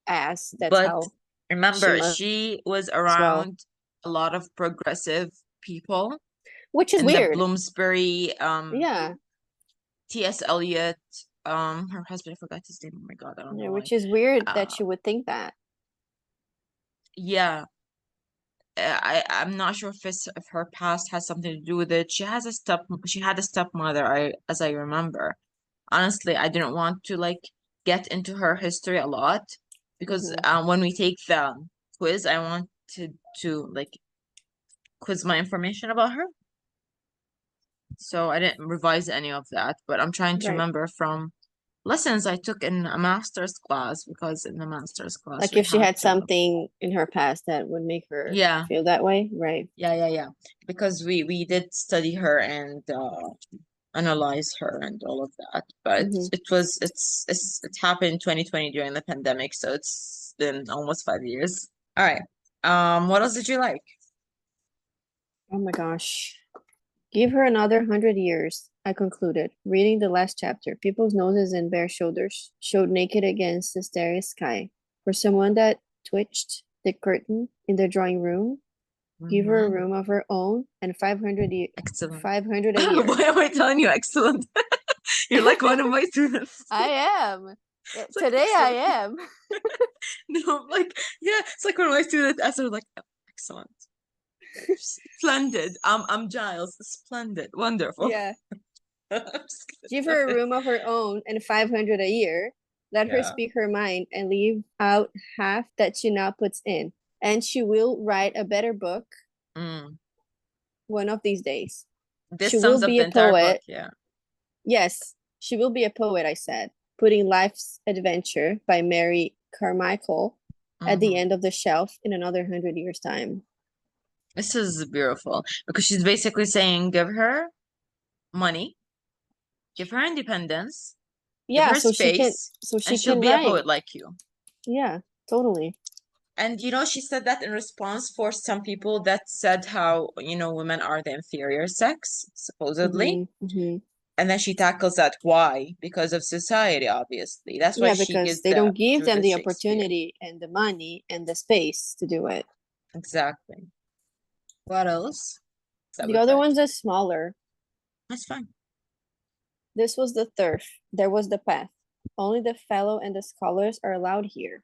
[SPEAKER 2] as, that's
[SPEAKER 3] But
[SPEAKER 2] how she
[SPEAKER 3] remember,
[SPEAKER 2] must
[SPEAKER 3] she was
[SPEAKER 2] as well.
[SPEAKER 3] around a lot of progressive people
[SPEAKER 2] Which is
[SPEAKER 3] in the
[SPEAKER 2] weird.
[SPEAKER 3] Bloomsbury,
[SPEAKER 2] Yeah.
[SPEAKER 3] T.S. Eliot, her husband, I forgot his name. Oh my God, I don't
[SPEAKER 2] Yeah,
[SPEAKER 3] know why.
[SPEAKER 2] which is weird that
[SPEAKER 3] Uh,
[SPEAKER 2] she would think that.
[SPEAKER 3] yeah, I'm not sure if her past has something to do with it. She had a stepmother, as I remember. Honestly, I didn't want to like get into her history a lot because
[SPEAKER 2] Mm-hmm.
[SPEAKER 3] when we take the quiz, I wanted to like quiz my information about her. So I didn't revise any of that, but I'm trying to
[SPEAKER 2] Right.
[SPEAKER 3] remember from lessons I took in a master's class, because in the master's class
[SPEAKER 2] Like
[SPEAKER 3] we
[SPEAKER 2] if she
[SPEAKER 3] had
[SPEAKER 2] had
[SPEAKER 3] to,
[SPEAKER 2] something in her past that would make her
[SPEAKER 3] yeah,
[SPEAKER 2] feel that way, right?
[SPEAKER 3] yeah, because we did study her and analyze her and all of that. But
[SPEAKER 2] Hmm.
[SPEAKER 3] it happened in 2020 during the pandemic, so it's been almost 5 years. All right. What else did you like?
[SPEAKER 2] Oh my gosh. Give her another 100 years, I concluded, reading the last chapter. People's noses and bare shoulders showed naked against the starry sky. For someone that twitched the curtain in the drawing room, give her a
[SPEAKER 3] Mhm.
[SPEAKER 2] room of her own and 500
[SPEAKER 3] Excellent.
[SPEAKER 2] 500 a year.
[SPEAKER 3] Why am I telling you excellent? You're like one of my students.
[SPEAKER 2] I am.
[SPEAKER 3] It's like
[SPEAKER 2] Today I
[SPEAKER 3] excellent.
[SPEAKER 2] am.
[SPEAKER 3] No, like, yeah, it's like one of my students answered like, "Oh, excellent. Splendid. I'm Giles. Splendid. Wonderful."
[SPEAKER 2] Yeah.
[SPEAKER 3] I'm just
[SPEAKER 2] Give
[SPEAKER 3] kidding.
[SPEAKER 2] her a room of her own and 500 a year. Let her
[SPEAKER 3] Yeah.
[SPEAKER 2] speak her mind and leave out half that she now puts in. And she will write a better book
[SPEAKER 3] Mm.
[SPEAKER 2] one of these days.
[SPEAKER 3] This
[SPEAKER 2] She
[SPEAKER 3] sums
[SPEAKER 2] will
[SPEAKER 3] up
[SPEAKER 2] be
[SPEAKER 3] the
[SPEAKER 2] a
[SPEAKER 3] entire book.
[SPEAKER 2] poet.
[SPEAKER 3] Yeah.
[SPEAKER 2] Yes, she will be a poet, I said, putting Life's Adventure by Mary Carmichael at the
[SPEAKER 3] Mhm.
[SPEAKER 2] end of the shelf in another 100 years' time.
[SPEAKER 3] This is beautiful because she's basically saying, give her money, give her independence, give
[SPEAKER 2] Yeah,
[SPEAKER 3] her space,
[SPEAKER 2] so
[SPEAKER 3] and
[SPEAKER 2] she
[SPEAKER 3] she'll
[SPEAKER 2] can
[SPEAKER 3] be a
[SPEAKER 2] write.
[SPEAKER 3] poet like you.
[SPEAKER 2] Yeah, totally.
[SPEAKER 3] And she said that in response for some people that said how, women are the inferior sex, supposedly.
[SPEAKER 2] Hmm.
[SPEAKER 3] And then she tackles that why? Because of society, obviously. That's why
[SPEAKER 2] Yeah,
[SPEAKER 3] she
[SPEAKER 2] because
[SPEAKER 3] gives
[SPEAKER 2] they
[SPEAKER 3] the
[SPEAKER 2] don't give them
[SPEAKER 3] Julius
[SPEAKER 2] the
[SPEAKER 3] Shakespeare.
[SPEAKER 2] opportunity and the money and the space to do it.
[SPEAKER 3] Exactly. What else?
[SPEAKER 2] The other ones are smaller.
[SPEAKER 3] That's fine.
[SPEAKER 2] This was the turf. There was the path. Only the fellow and the scholars are allowed here.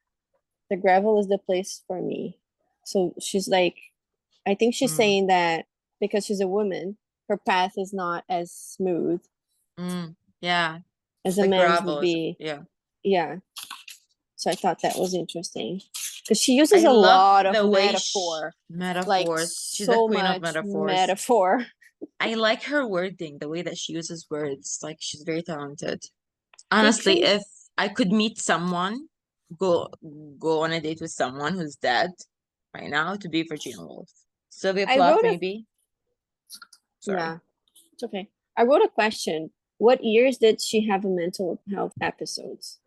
[SPEAKER 2] The gravel is the place for me. So she's like, I think she's
[SPEAKER 3] Mm.
[SPEAKER 2] saying that because she's a woman, her path is not as smooth
[SPEAKER 3] Yeah.
[SPEAKER 2] as
[SPEAKER 3] The
[SPEAKER 2] a man's
[SPEAKER 3] gravel
[SPEAKER 2] would
[SPEAKER 3] is,
[SPEAKER 2] be.
[SPEAKER 3] yeah.
[SPEAKER 2] Yeah. So I thought that was interesting because she
[SPEAKER 3] I
[SPEAKER 2] uses a
[SPEAKER 3] love
[SPEAKER 2] lot of
[SPEAKER 3] the way
[SPEAKER 2] metaphor, like
[SPEAKER 3] metaphors. She's the
[SPEAKER 2] so
[SPEAKER 3] queen of
[SPEAKER 2] much
[SPEAKER 3] metaphors.
[SPEAKER 2] metaphor.
[SPEAKER 3] I like her wording, the way that she uses words. Like she's very talented. Honestly,
[SPEAKER 2] Fiction,
[SPEAKER 3] if I could meet someone, go go on a date with someone who's dead right now, to be Virginia Woolf. Sylvia
[SPEAKER 2] I
[SPEAKER 3] Plath,
[SPEAKER 2] wrote a,
[SPEAKER 3] maybe. Sorry.
[SPEAKER 2] yeah, it's okay. I wrote a question. What years did she have a mental health episodes?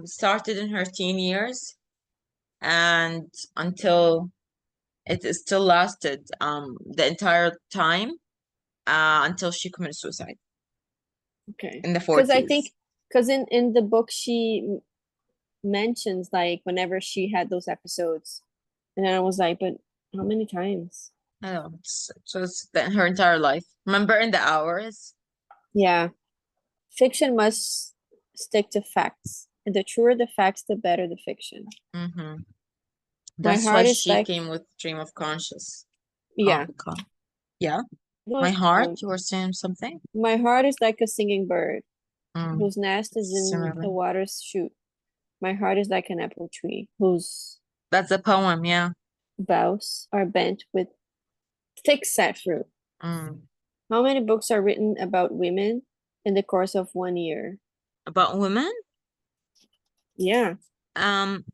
[SPEAKER 3] Started in her teen years and until it is still lasted the entire time until she committed suicide
[SPEAKER 2] Okay.
[SPEAKER 3] in the
[SPEAKER 2] Because I think,
[SPEAKER 3] 40s.
[SPEAKER 2] because in the book she mentions like whenever she had those episodes, and then I was like, but how many times?
[SPEAKER 3] I know. So it's her entire life. Remember in the hours?
[SPEAKER 2] Yeah. Fiction must stick to facts, and the truer the facts, the better the fiction.
[SPEAKER 3] Mm-hmm.
[SPEAKER 2] My
[SPEAKER 3] That's why
[SPEAKER 2] heart is
[SPEAKER 3] she
[SPEAKER 2] like,
[SPEAKER 3] came with Dream of Conscious.
[SPEAKER 2] yeah.
[SPEAKER 3] Yeah. My
[SPEAKER 2] Like,
[SPEAKER 3] heart, you were saying something?
[SPEAKER 2] my heart is like a singing bird
[SPEAKER 3] Mm,
[SPEAKER 2] whose nest is in
[SPEAKER 3] similar.
[SPEAKER 2] a water's chute. My heart is like an apple tree whose
[SPEAKER 3] That's a poem, yeah.
[SPEAKER 2] boughs are bent with thick set fruit.
[SPEAKER 3] Mm.
[SPEAKER 2] How many books are written about women in the course of 1 year?
[SPEAKER 3] About women?
[SPEAKER 2] Yeah.
[SPEAKER 3] Um,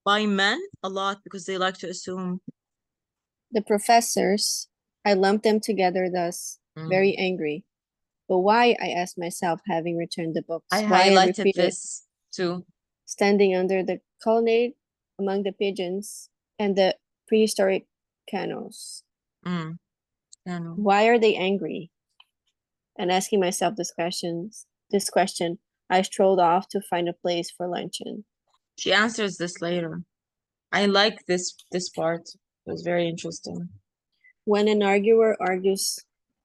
[SPEAKER 3] by men, a lot because they like to assume.
[SPEAKER 2] The professors, I lumped them together thus, very angry. But why, I asked myself, having returned the books.
[SPEAKER 3] I
[SPEAKER 2] Why, I
[SPEAKER 3] highlighted
[SPEAKER 2] repeated,
[SPEAKER 3] this too.
[SPEAKER 2] standing under the colonnade among the pigeons and the prehistoric canoes.
[SPEAKER 3] Mm. I know.
[SPEAKER 2] Why are they angry? And asking myself this question, I strolled off to find a place for luncheon.
[SPEAKER 3] She answers this later. I like this part. It was very interesting.
[SPEAKER 2] When an arguer argues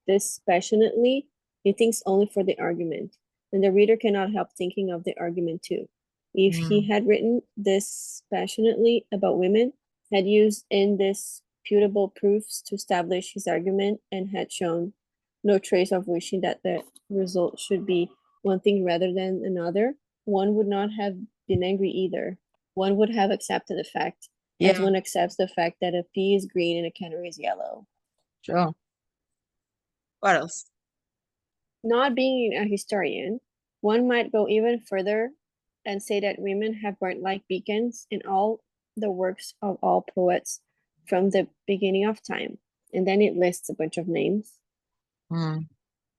[SPEAKER 2] this passionately, he thinks only for the argument, and the reader cannot help thinking of the argument too. If he had written this passionately about women, had used indisputable proofs to establish his argument, and had shown no trace of wishing that the result should be one thing rather than another, one would not have been angry either. One would have accepted the fact, as
[SPEAKER 3] Yeah,
[SPEAKER 2] one accepts the fact that a pea is green and a canary is yellow.
[SPEAKER 3] sure. What else?
[SPEAKER 2] Not being a historian, One might go even further and say that women have burnt like beacons in all the works of all poets from the beginning of time. And then it lists a bunch of names.
[SPEAKER 3] Mm.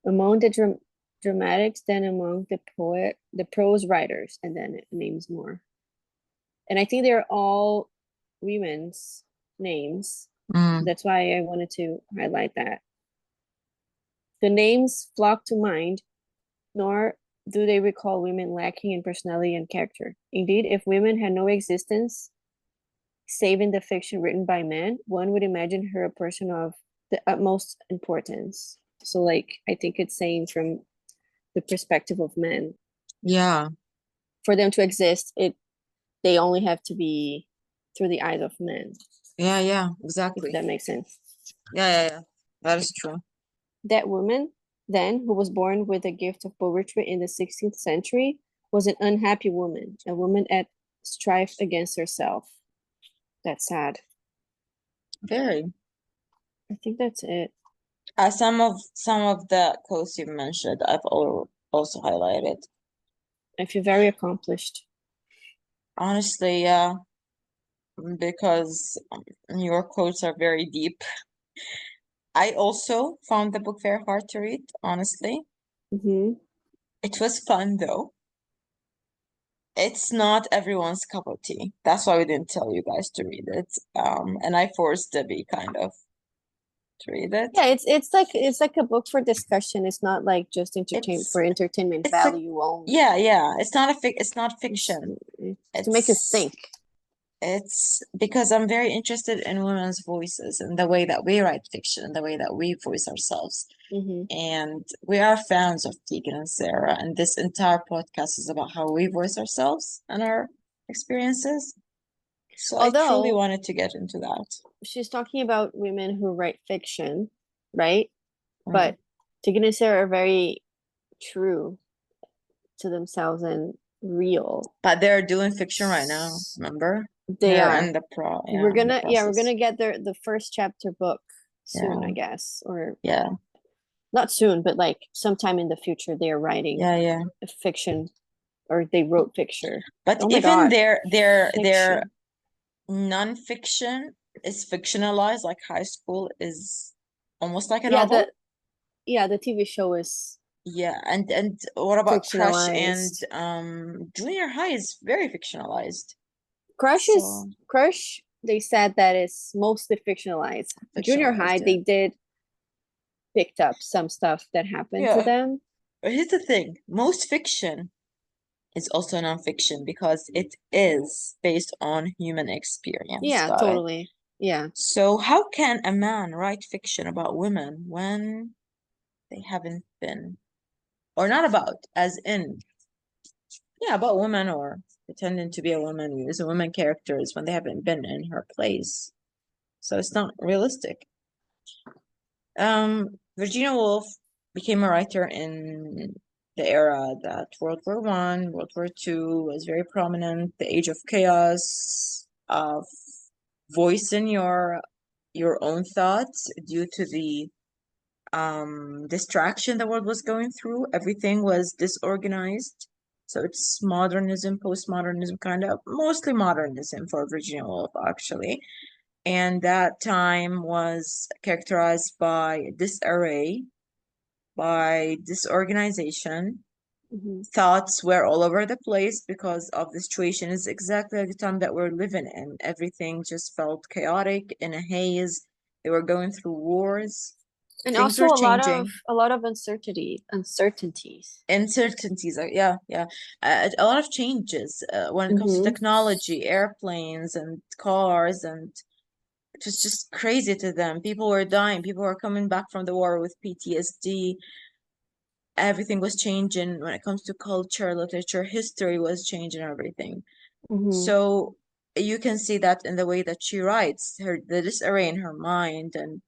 [SPEAKER 2] Among the dramatics, then among the prose writers, and then it names more. And I think they're all women's names.
[SPEAKER 3] Mm.
[SPEAKER 2] That's why I wanted to highlight that. The names flock to mind, nor do they recall women lacking in personality and character. Indeed, if women had no existence, save in the fiction written by men, one would imagine her a person of the utmost importance. So, like, I think it's saying from the perspective of men,
[SPEAKER 3] Yeah.
[SPEAKER 2] for them to exist, they only have to be through the eyes of men,
[SPEAKER 3] Yeah.
[SPEAKER 2] if
[SPEAKER 3] Exactly.
[SPEAKER 2] that makes sense.
[SPEAKER 3] Yeah. That is true.
[SPEAKER 2] That woman, then, who was born with the gift of poetry in the 16th century, was an unhappy woman, a woman at strife against herself. That's sad.
[SPEAKER 3] Very.
[SPEAKER 2] I think that's it.
[SPEAKER 3] Some of the quotes you mentioned, I've also highlighted.
[SPEAKER 2] I feel very accomplished.
[SPEAKER 3] Honestly, yeah, because your quotes are very deep. I also found the book very hard to read, honestly.
[SPEAKER 2] Mm-hmm.
[SPEAKER 3] It was fun though. It's not everyone's cup of tea. That's why we didn't tell you guys to read it. And I forced Debbie kind of to read it.
[SPEAKER 2] Yeah, it's like a book for discussion. It's not like just entertainment
[SPEAKER 3] It's like
[SPEAKER 2] value only.
[SPEAKER 3] yeah. It's not
[SPEAKER 2] It's,
[SPEAKER 3] fiction.
[SPEAKER 2] it's to make us
[SPEAKER 3] It's
[SPEAKER 2] think.
[SPEAKER 3] it's because I'm very interested in women's voices and the way that we write fiction and the way that we voice ourselves.
[SPEAKER 2] Mm-hmm.
[SPEAKER 3] And we are fans of Tegan and Sara, and this entire podcast is about how we voice ourselves and our experiences. So I truly
[SPEAKER 2] Although
[SPEAKER 3] wanted to get into that.
[SPEAKER 2] she's talking about women who write fiction, right?
[SPEAKER 3] Mm.
[SPEAKER 2] But Tegan and Sara are very true to themselves and real.
[SPEAKER 3] But they're doing fiction right now, remember?
[SPEAKER 2] They
[SPEAKER 3] They're
[SPEAKER 2] are.
[SPEAKER 3] in the
[SPEAKER 2] We're
[SPEAKER 3] in the
[SPEAKER 2] we're
[SPEAKER 3] process.
[SPEAKER 2] gonna get the first chapter book soon,
[SPEAKER 3] Yeah.
[SPEAKER 2] I guess, or
[SPEAKER 3] Yeah.
[SPEAKER 2] not soon, but like sometime in the future they're writing
[SPEAKER 3] Yeah.
[SPEAKER 2] a fiction, or they wrote fiction.
[SPEAKER 3] But
[SPEAKER 2] Oh my
[SPEAKER 3] even
[SPEAKER 2] God,
[SPEAKER 3] their
[SPEAKER 2] fiction.
[SPEAKER 3] non-fiction is fictionalized, like high school is almost like a
[SPEAKER 2] Yeah,
[SPEAKER 3] novel.
[SPEAKER 2] the TV show is
[SPEAKER 3] Yeah, and what about Crush and
[SPEAKER 2] fictionalized.
[SPEAKER 3] Junior High is very fictionalized.
[SPEAKER 2] Crush. They said that it's mostly fictionalized. Junior High,
[SPEAKER 3] Fictionalized, yeah.
[SPEAKER 2] they did picked up some stuff that happened to
[SPEAKER 3] Yeah.
[SPEAKER 2] them.
[SPEAKER 3] But here's the thing, most fiction is also nonfiction because it is based on human experience.
[SPEAKER 2] Yeah,
[SPEAKER 3] Got it?
[SPEAKER 2] totally. Yeah.
[SPEAKER 3] So how can a man write fiction about women when they haven't been, or not about, as in, yeah, about women or pretending to be a woman, use women characters when they haven't been in her place. So it's not realistic. Virginia Woolf became a writer in the era that World War One, World War Two was very prominent, the age of chaos, of voicing your own thoughts due to the distraction the world was going through. Everything was disorganized. So it's modernism, postmodernism, kind of mostly modernism for Virginia Woolf, actually. And that time was characterized by disarray, by disorganization.
[SPEAKER 2] Mhm.
[SPEAKER 3] Thoughts were all over the place because of the situation. It's exactly like the time that we're living in. Everything just felt chaotic, in a haze. They were going through wars.
[SPEAKER 2] And
[SPEAKER 3] Things
[SPEAKER 2] also
[SPEAKER 3] were changing.
[SPEAKER 2] a lot of uncertainties.
[SPEAKER 3] Uncertainties, yeah. A lot of changes when it comes to
[SPEAKER 2] Mhm.
[SPEAKER 3] technology, airplanes and cars, and it was just crazy to them. People were dying. People were coming back from the war with PTSD. Everything was changing when it comes to culture, literature, history was changing everything.
[SPEAKER 2] Mhm.
[SPEAKER 3] So you can see that in the way that she writes, the disarray in her mind and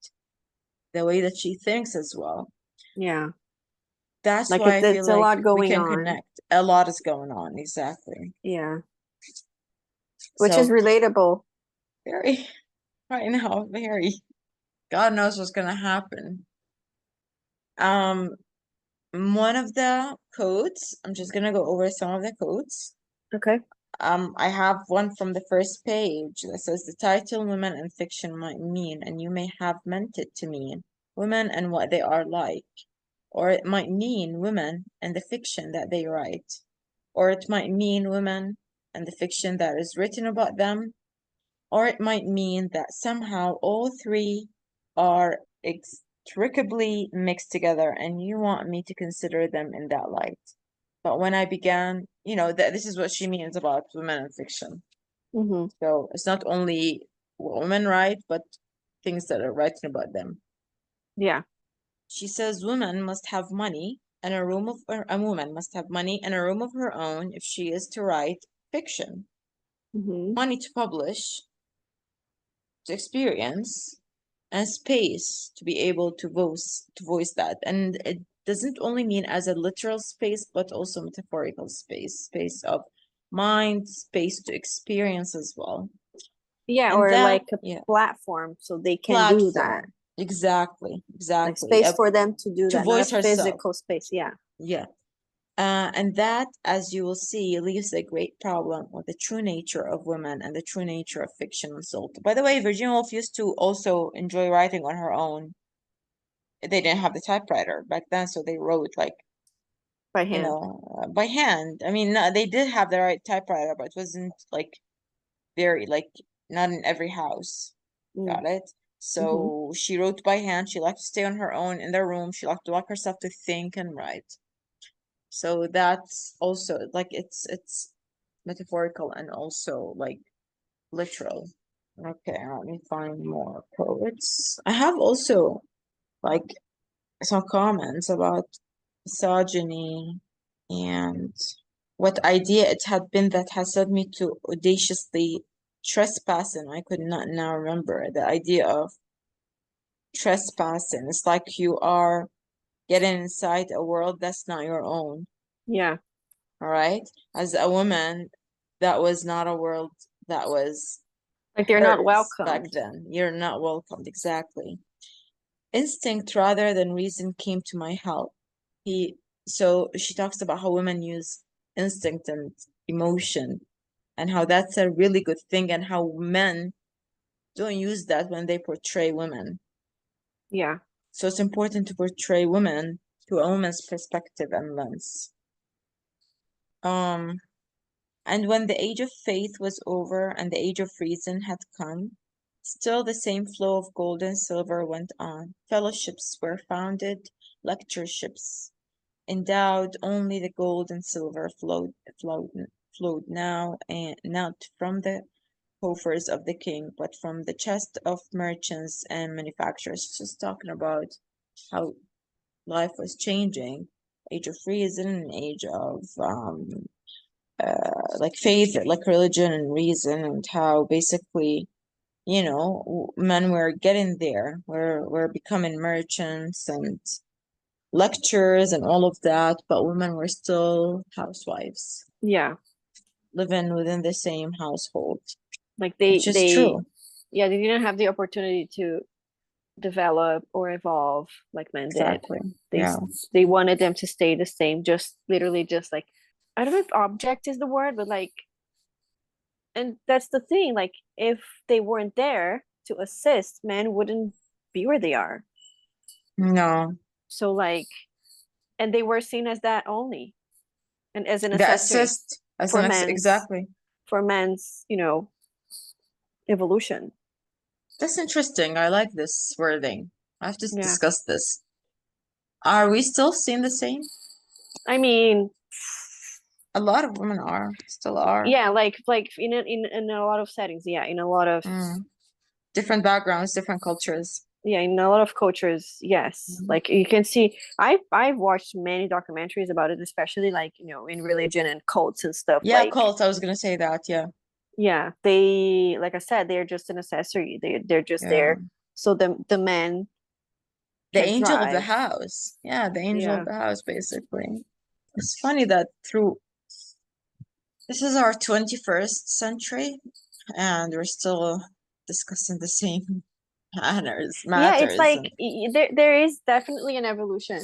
[SPEAKER 3] the way that she thinks as well.
[SPEAKER 2] Yeah.
[SPEAKER 3] That's
[SPEAKER 2] Like
[SPEAKER 3] why I feel
[SPEAKER 2] it's a
[SPEAKER 3] like
[SPEAKER 2] lot
[SPEAKER 3] we
[SPEAKER 2] going
[SPEAKER 3] can
[SPEAKER 2] on.
[SPEAKER 3] connect. A lot is going on, exactly.
[SPEAKER 2] Yeah. Which
[SPEAKER 3] So
[SPEAKER 2] is relatable.
[SPEAKER 3] very right now, very. God knows what's gonna happen. Um, one of the quotes, I'm just gonna go over some of the quotes.
[SPEAKER 2] Okay.
[SPEAKER 3] I have one from the first page that says the title women in fiction might mean, and you may have meant it to mean, women and what they are like. Or it might mean women and the fiction that they write. Or it might mean women and the fiction that is written about them. Or it might mean that somehow all three are inextricably mixed together, and you want me to consider them in that light. But when I began, this is what she means about women in fiction.
[SPEAKER 2] Mm-hmm.
[SPEAKER 3] So it's not only what women write, but things that are written about them.
[SPEAKER 2] Yeah.
[SPEAKER 3] She says women must have money and a room of a woman must have money and a room of her own if she is to write fiction.
[SPEAKER 2] Mm-hmm.
[SPEAKER 3] Money to publish, to experience, and space to be able to voice that. And it doesn't only mean as a literal space, but also metaphorical space of mind, space to experience as well.
[SPEAKER 2] Yeah,
[SPEAKER 3] And
[SPEAKER 2] or
[SPEAKER 3] that,
[SPEAKER 2] like a
[SPEAKER 3] yeah,
[SPEAKER 2] platform so they can do that.
[SPEAKER 3] platform. Exactly,
[SPEAKER 2] Like
[SPEAKER 3] exactly.
[SPEAKER 2] space for them to do
[SPEAKER 3] To
[SPEAKER 2] that, not a
[SPEAKER 3] voice herself.
[SPEAKER 2] physical space. Yeah.
[SPEAKER 3] Yeah. And that, as you will see, leaves a great problem with the true nature of women and the true nature of fiction unsolved. By the way, Virginia Woolf used to also enjoy writing on her own. They didn't have the typewriter back then, so they wrote like,
[SPEAKER 2] By hand.
[SPEAKER 3] by hand. I mean, they did have the right typewriter, but it wasn't like very, like, not in every house.
[SPEAKER 2] Mm.
[SPEAKER 3] Got it? So she wrote by hand. She liked to stay on her own in their room. She liked to lock herself to think and write. So that's also like it's metaphorical and also like literal. Okay, let me find more quotes. I have also like some comments about misogyny and what idea it had been that has led me to audaciously trespassing. I could not now remember the idea of trespassing. It's like you are getting inside a world that's not your own.
[SPEAKER 2] Yeah.
[SPEAKER 3] All right. As a woman, that was not a world that was
[SPEAKER 2] Like they're not
[SPEAKER 3] hers back
[SPEAKER 2] welcomed.
[SPEAKER 3] then. You're not welcomed. Exactly. Instinct rather than reason came to my help. So she talks about how women use instinct and emotion and how that's a really good thing and how men don't use that when they portray women.
[SPEAKER 2] Yeah.
[SPEAKER 3] So it's important to portray women to a woman's perspective and lens. And when the age of faith was over and the age of reason had come, still the same flow of gold and silver went on. Fellowships were founded, lectureships endowed. Only the gold and silver flowed now, and not from the coffers of the king, but from the chest of merchants and manufacturers. Just talking about how life was changing, age of reason, and age of like faith, like religion and reason, and how basically, men were getting there. We're becoming merchants and lecturers and all of that, but women were still housewives,
[SPEAKER 2] Yeah.
[SPEAKER 3] living within the same household,
[SPEAKER 2] Like
[SPEAKER 3] which is true.
[SPEAKER 2] yeah, they didn't have the opportunity to develop or evolve like men did.
[SPEAKER 3] Exactly.
[SPEAKER 2] They
[SPEAKER 3] Yeah.
[SPEAKER 2] they wanted them to stay the same, just literally just like, I don't know if object is the word, but like, and that's the thing, like if they weren't there to assist, men wouldn't be where they are.
[SPEAKER 3] No,
[SPEAKER 2] So like, and they were seen as that only, and as an
[SPEAKER 3] the
[SPEAKER 2] accessory
[SPEAKER 3] assist as
[SPEAKER 2] for
[SPEAKER 3] an
[SPEAKER 2] men's
[SPEAKER 3] exactly.
[SPEAKER 2] for men's, evolution.
[SPEAKER 3] That's interesting. I like this wording. I have to
[SPEAKER 2] Yeah.
[SPEAKER 3] discuss this. Are we still seeing the same?
[SPEAKER 2] I mean,
[SPEAKER 3] A lot of women still are.
[SPEAKER 2] yeah, like in a lot of settings, yeah, in a lot of
[SPEAKER 3] Different backgrounds, different cultures.
[SPEAKER 2] yeah, in a lot of cultures, yes. Like you can see, I've watched many documentaries about it, especially like, in religion and cults and stuff.
[SPEAKER 3] Yeah,
[SPEAKER 2] Like,
[SPEAKER 3] cults. I was gonna say that. Yeah.
[SPEAKER 2] yeah, they, like I said, they're just an accessory. They're just
[SPEAKER 3] Yeah.
[SPEAKER 2] there. So the men
[SPEAKER 3] The
[SPEAKER 2] can
[SPEAKER 3] angel of the
[SPEAKER 2] thrive.
[SPEAKER 3] house. Yeah, the angel
[SPEAKER 2] Yeah.
[SPEAKER 3] of the house, basically. It's funny that this is our 21st century, and we're still discussing the same
[SPEAKER 2] Yeah, it's
[SPEAKER 3] matters.
[SPEAKER 2] like there is definitely an evolution.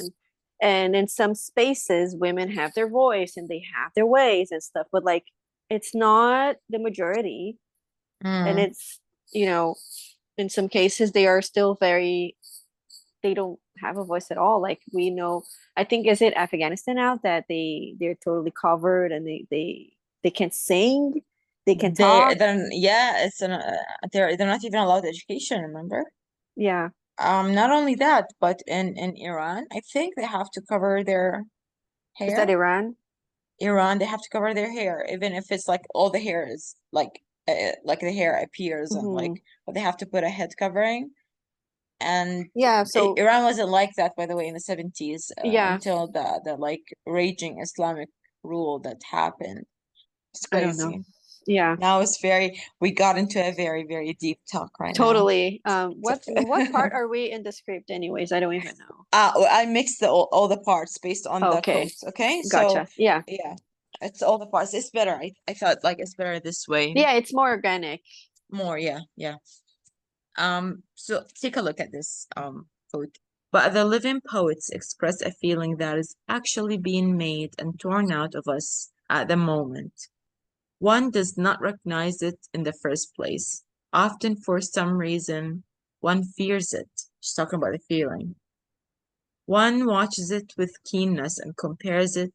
[SPEAKER 2] And in some spaces, women have their voice and they have their ways and stuff, but like it's not the majority. And
[SPEAKER 3] Mm.
[SPEAKER 2] it's, you know, in some cases they are still very, they don't have a voice at all. Like we know, I think is it Afghanistan now that they're totally covered and they can sing, they can talk.
[SPEAKER 3] Yeah, it's an they're not even allowed education, remember?
[SPEAKER 2] Yeah.
[SPEAKER 3] Not only that, but in Iran, I think they have to cover their
[SPEAKER 2] Is that
[SPEAKER 3] hair.
[SPEAKER 2] Iran?
[SPEAKER 3] Iran, they have to cover their hair, even if it's like all the hair is like the hair appears and
[SPEAKER 2] Hmm.
[SPEAKER 3] like, but they have to put a head covering. And
[SPEAKER 2] Yeah. So
[SPEAKER 3] Iran wasn't like that, by the way, in the 70s,
[SPEAKER 2] yeah,
[SPEAKER 3] until the like raging Islamic rule that happened. It's
[SPEAKER 2] I don't know.
[SPEAKER 3] crazy.
[SPEAKER 2] Yeah,
[SPEAKER 3] Now it's we got into a very, very deep talk right now.
[SPEAKER 2] totally. What part are we in the script anyways? I don't even know.
[SPEAKER 3] I mixed all the parts based on the
[SPEAKER 2] Okay,
[SPEAKER 3] quotes. Okay, so
[SPEAKER 2] gotcha. Yeah.
[SPEAKER 3] yeah, it's all the parts. It's better. I thought like it's better this way.
[SPEAKER 2] Yeah, it's more organic.
[SPEAKER 3] More, yeah, yeah. So take a look at this quote. But the living poets express a feeling that is actually being made and torn out of us at the moment. One does not recognize it in the first place. Often, for some reason, one fears it. She's talking about the feeling. One watches it with keenness and compares it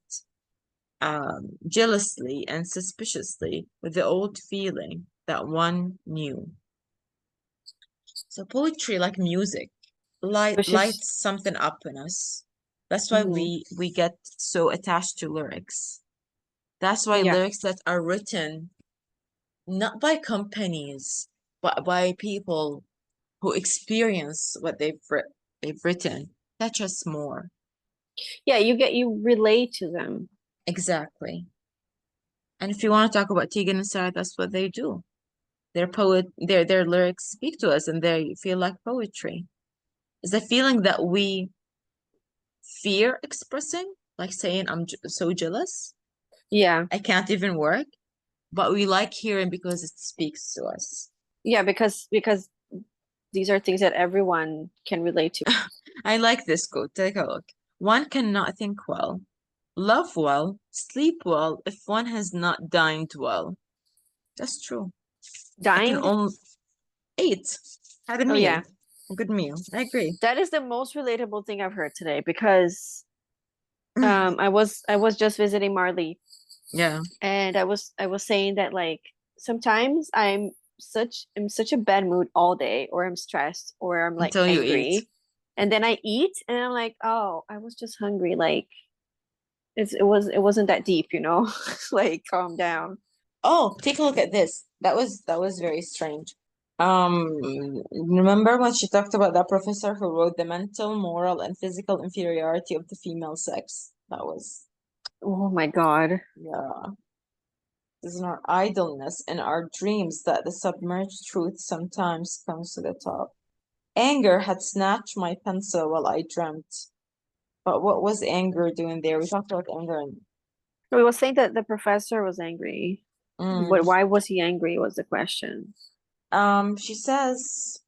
[SPEAKER 3] jealously and suspiciously with the old feeling that one knew. So poetry, like music,
[SPEAKER 2] Which is
[SPEAKER 3] lights something up in us. That's why
[SPEAKER 2] mhm.
[SPEAKER 3] we get so attached to lyrics. That's why
[SPEAKER 2] Yeah.
[SPEAKER 3] lyrics that are written not by companies, but by people who experience what they've written touch us more.
[SPEAKER 2] Yeah, you relate to them.
[SPEAKER 3] Exactly. And if you want to talk about Tegan and Sara, that's what they do. Their lyrics speak to us and they feel like poetry. It's a feeling that we fear expressing, like saying, I'm so jealous,
[SPEAKER 2] Yeah.
[SPEAKER 3] I can't even work, but we like hearing because it speaks to us.
[SPEAKER 2] Yeah, because these are things that everyone can relate to.
[SPEAKER 3] I like this quote. Take a look. One cannot think well, love well, sleep well if one has not dined well. That's true. I can
[SPEAKER 2] Dined?
[SPEAKER 3] only eat, had a
[SPEAKER 2] Oh
[SPEAKER 3] meal,
[SPEAKER 2] yeah.
[SPEAKER 3] a good meal. I agree.
[SPEAKER 2] That is the most relatable thing I've heard today because I was just visiting Marley
[SPEAKER 3] Yeah,
[SPEAKER 2] and I was saying that like sometimes I'm such a bad mood all day or I'm stressed or I'm like
[SPEAKER 3] until you eat.
[SPEAKER 2] angry and then I eat and I'm like, oh, I was just hungry. Like it wasn't that deep, you know? Like calm down.
[SPEAKER 3] Oh, take a look at this. That was very strange. Remember when she talked about that professor who wrote the mental, moral, and physical inferiority of the female sex? That was,
[SPEAKER 2] Oh my God.
[SPEAKER 3] yeah. It's in our idleness and our dreams that the submerged truth sometimes comes to the top. Anger had snatched my pencil while I dreamt. But what was anger doing there? We talked about anger and
[SPEAKER 2] We was saying that the professor was angry. But
[SPEAKER 3] mm,
[SPEAKER 2] why was he angry was the question.
[SPEAKER 3] she says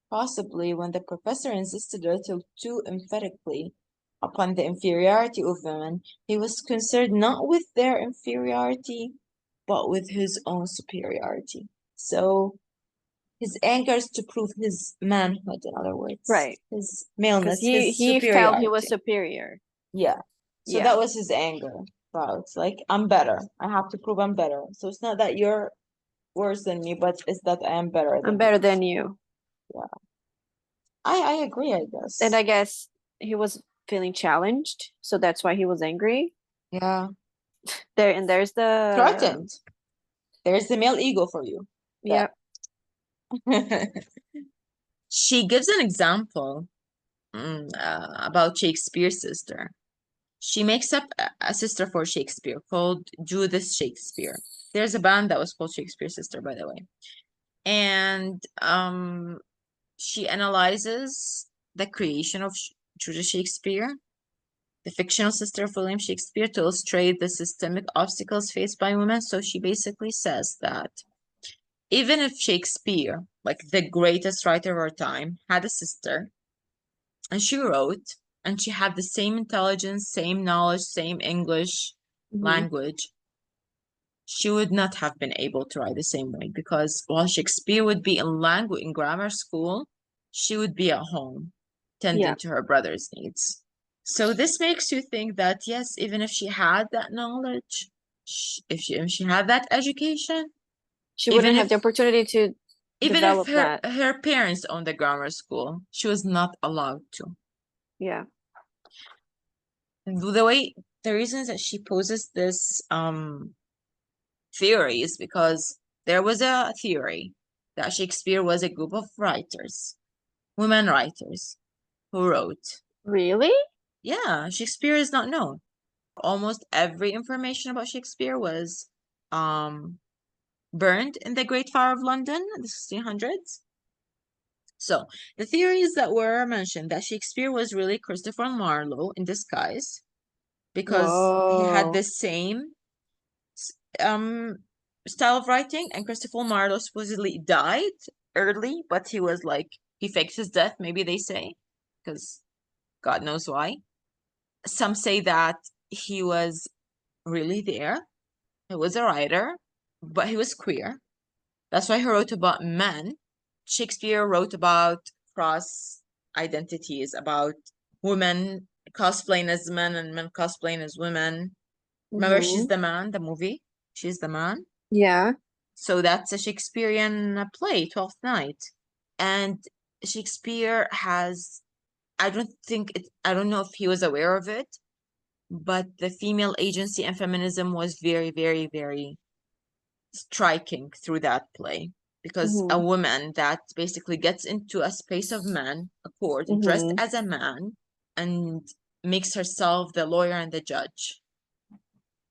[SPEAKER 3] possibly when the professor insisted a little too emphatically upon the inferiority of women, he was concerned not with their inferiority, but with his own superiority. So his anger is to prove his manhood, in other words,
[SPEAKER 2] Right.
[SPEAKER 3] his
[SPEAKER 2] Because
[SPEAKER 3] maleness,
[SPEAKER 2] he
[SPEAKER 3] his
[SPEAKER 2] he felt he was
[SPEAKER 3] superiority.
[SPEAKER 2] superior.
[SPEAKER 3] Yeah. So
[SPEAKER 2] Yeah.
[SPEAKER 3] that was his anger. Wow, it's like I'm better. I have to prove I'm better. So it's not that you're worse than me, but it's that I am better
[SPEAKER 2] I'm
[SPEAKER 3] than you.
[SPEAKER 2] better than you.
[SPEAKER 3] Yeah. I agree, I
[SPEAKER 2] And
[SPEAKER 3] guess.
[SPEAKER 2] I guess he was feeling challenged, so that's why he was angry.
[SPEAKER 3] Yeah.
[SPEAKER 2] There's the
[SPEAKER 3] Threatened. There's the male ego for you. That
[SPEAKER 2] yeah.
[SPEAKER 3] she gives an example about Shakespeare's sister. She makes up a sister for Shakespeare called Judith Shakespeare. There's a band that was called Shakespeare's Sister, by the way. And she analyzes the creation of Judith Shakespeare, the fictional sister of William Shakespeare, to illustrate the systemic obstacles faced by women. So she basically says that even if Shakespeare, like the greatest writer of our time, had a sister and she wrote and she had the same intelligence, same knowledge, same English language, she would not have been able to write the same way, because while Shakespeare would be in grammar school, she would be at home tending
[SPEAKER 2] Yeah.
[SPEAKER 3] to her brother's needs. So this makes you think that yes, even if she had that knowledge, if she had that education,
[SPEAKER 2] She
[SPEAKER 3] even
[SPEAKER 2] wouldn't have
[SPEAKER 3] if
[SPEAKER 2] the opportunity to
[SPEAKER 3] even if
[SPEAKER 2] develop
[SPEAKER 3] her
[SPEAKER 2] that.
[SPEAKER 3] her parents owned the grammar school, she was not allowed to.
[SPEAKER 2] Yeah.
[SPEAKER 3] The reasons that she poses this theory is because there was a theory that Shakespeare was a group of writers, women writers, who wrote.
[SPEAKER 2] Really?
[SPEAKER 3] Yeah, Shakespeare is not known. Almost every information about Shakespeare was burned in the Great Fire of London in the 1600s. So the theories that were mentioned that Shakespeare was really Christopher Marlowe in disguise, because he had
[SPEAKER 2] Whoa.
[SPEAKER 3] the same style of writing, and Christopher Marlowe supposedly died early, but he was like, he faked his death, maybe they say, because God knows why. Some say that he was really there. He was a writer, but he was queer. That's why he wrote about men. Shakespeare wrote about cross identities, about women cosplaying as men and men cosplaying as women. Remember, She's the Man, the movie? She's the Man.
[SPEAKER 2] Yeah.
[SPEAKER 3] So that's a Shakespearean play, Twelfth Night. And Shakespeare has, I don't know if he was aware of it, but the female agency and feminism was very, very, very striking through that play. Because a woman that basically gets into a space of man, a court, dressed as a man, and makes herself the lawyer and the judge,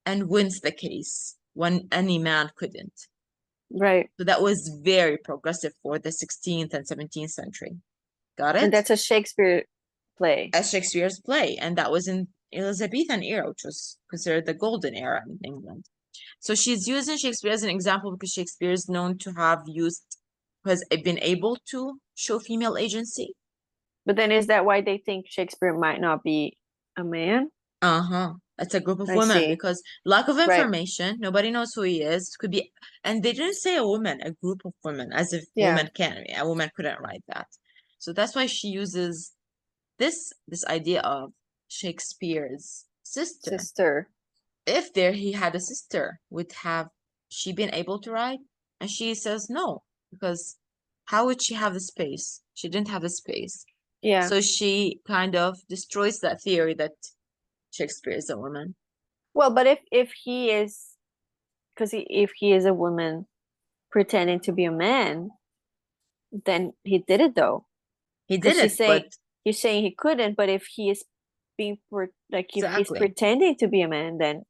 [SPEAKER 3] and wins the case when any man couldn't.
[SPEAKER 2] Right.
[SPEAKER 3] So that was very progressive for the 16th and 17th century. Got it?
[SPEAKER 2] And that's a Shakespeare play.
[SPEAKER 3] As Shakespeare's play, and that was in Elizabethan era, which was considered the golden era in England. So she's using Shakespeare as an example because Shakespeare is known to has been able to show female agency.
[SPEAKER 2] But then is that why they think Shakespeare might not be a man?
[SPEAKER 3] That's a group of
[SPEAKER 2] I
[SPEAKER 3] women
[SPEAKER 2] see.
[SPEAKER 3] because lack of
[SPEAKER 2] Right.
[SPEAKER 3] information, nobody knows who he is. Could be, and they didn't say a woman, a group of women, as if
[SPEAKER 2] Yeah.
[SPEAKER 3] a woman couldn't write that. So that's why she uses this idea of Shakespeare's sister. If he had a sister, would have she been able to write? And she says no, because how would she have the space? She didn't have the space.
[SPEAKER 2] Yeah.
[SPEAKER 3] So she kind of destroys that theory that Shakespeare is a woman.
[SPEAKER 2] Well, but if he is, because if he is a woman pretending to be a man, then he did it though.
[SPEAKER 3] He did it, but
[SPEAKER 2] he's saying he couldn't. But if he is being if he's
[SPEAKER 3] exactly.
[SPEAKER 2] pretending to be a man, then.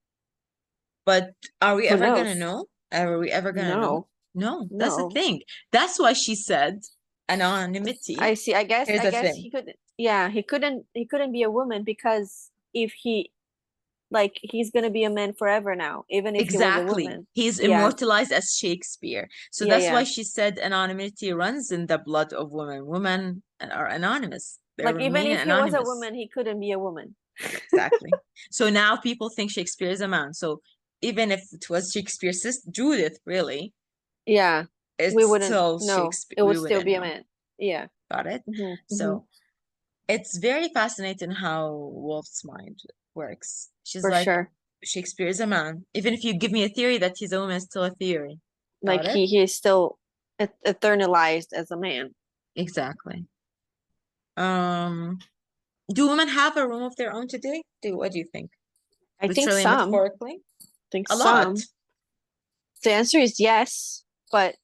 [SPEAKER 3] But are we
[SPEAKER 2] who
[SPEAKER 3] ever
[SPEAKER 2] knows?
[SPEAKER 3] gonna know? Are we ever gonna know? No, that's the
[SPEAKER 2] No.
[SPEAKER 3] thing. That's why she said anonymity.
[SPEAKER 2] I see. I guess
[SPEAKER 3] Here's the thing.
[SPEAKER 2] he couldn't. Yeah, he couldn't be a woman because if he, he's gonna be a man forever now, even if he was a woman.
[SPEAKER 3] He's
[SPEAKER 2] Yeah.
[SPEAKER 3] immortalized as Shakespeare. So that's why she said anonymity runs in the blood of women. Women are anonymous. They
[SPEAKER 2] Even if he
[SPEAKER 3] anonymous.
[SPEAKER 2] was a woman, he couldn't be a woman.
[SPEAKER 3] Exactly. So now people think Shakespeare is a man. So even if it was Shakespeare's sister Judith, really,
[SPEAKER 2] yeah, we wouldn't know.
[SPEAKER 3] Shakespeare.
[SPEAKER 2] It would still be a man. Yeah.
[SPEAKER 3] Got it? So it's very fascinating how Wolf's mind works. She's
[SPEAKER 2] For
[SPEAKER 3] like,
[SPEAKER 2] sure.
[SPEAKER 3] Shakespeare is a man. Even if you give me a theory that he's a woman, it's still a theory.
[SPEAKER 2] Like he is still eternalized as a man.
[SPEAKER 3] Exactly. Do women have a room of their own today? What do you think?
[SPEAKER 2] I think
[SPEAKER 3] Literally,
[SPEAKER 2] some.
[SPEAKER 3] metaphorically?
[SPEAKER 2] A
[SPEAKER 3] lot.
[SPEAKER 2] The answer is yes, but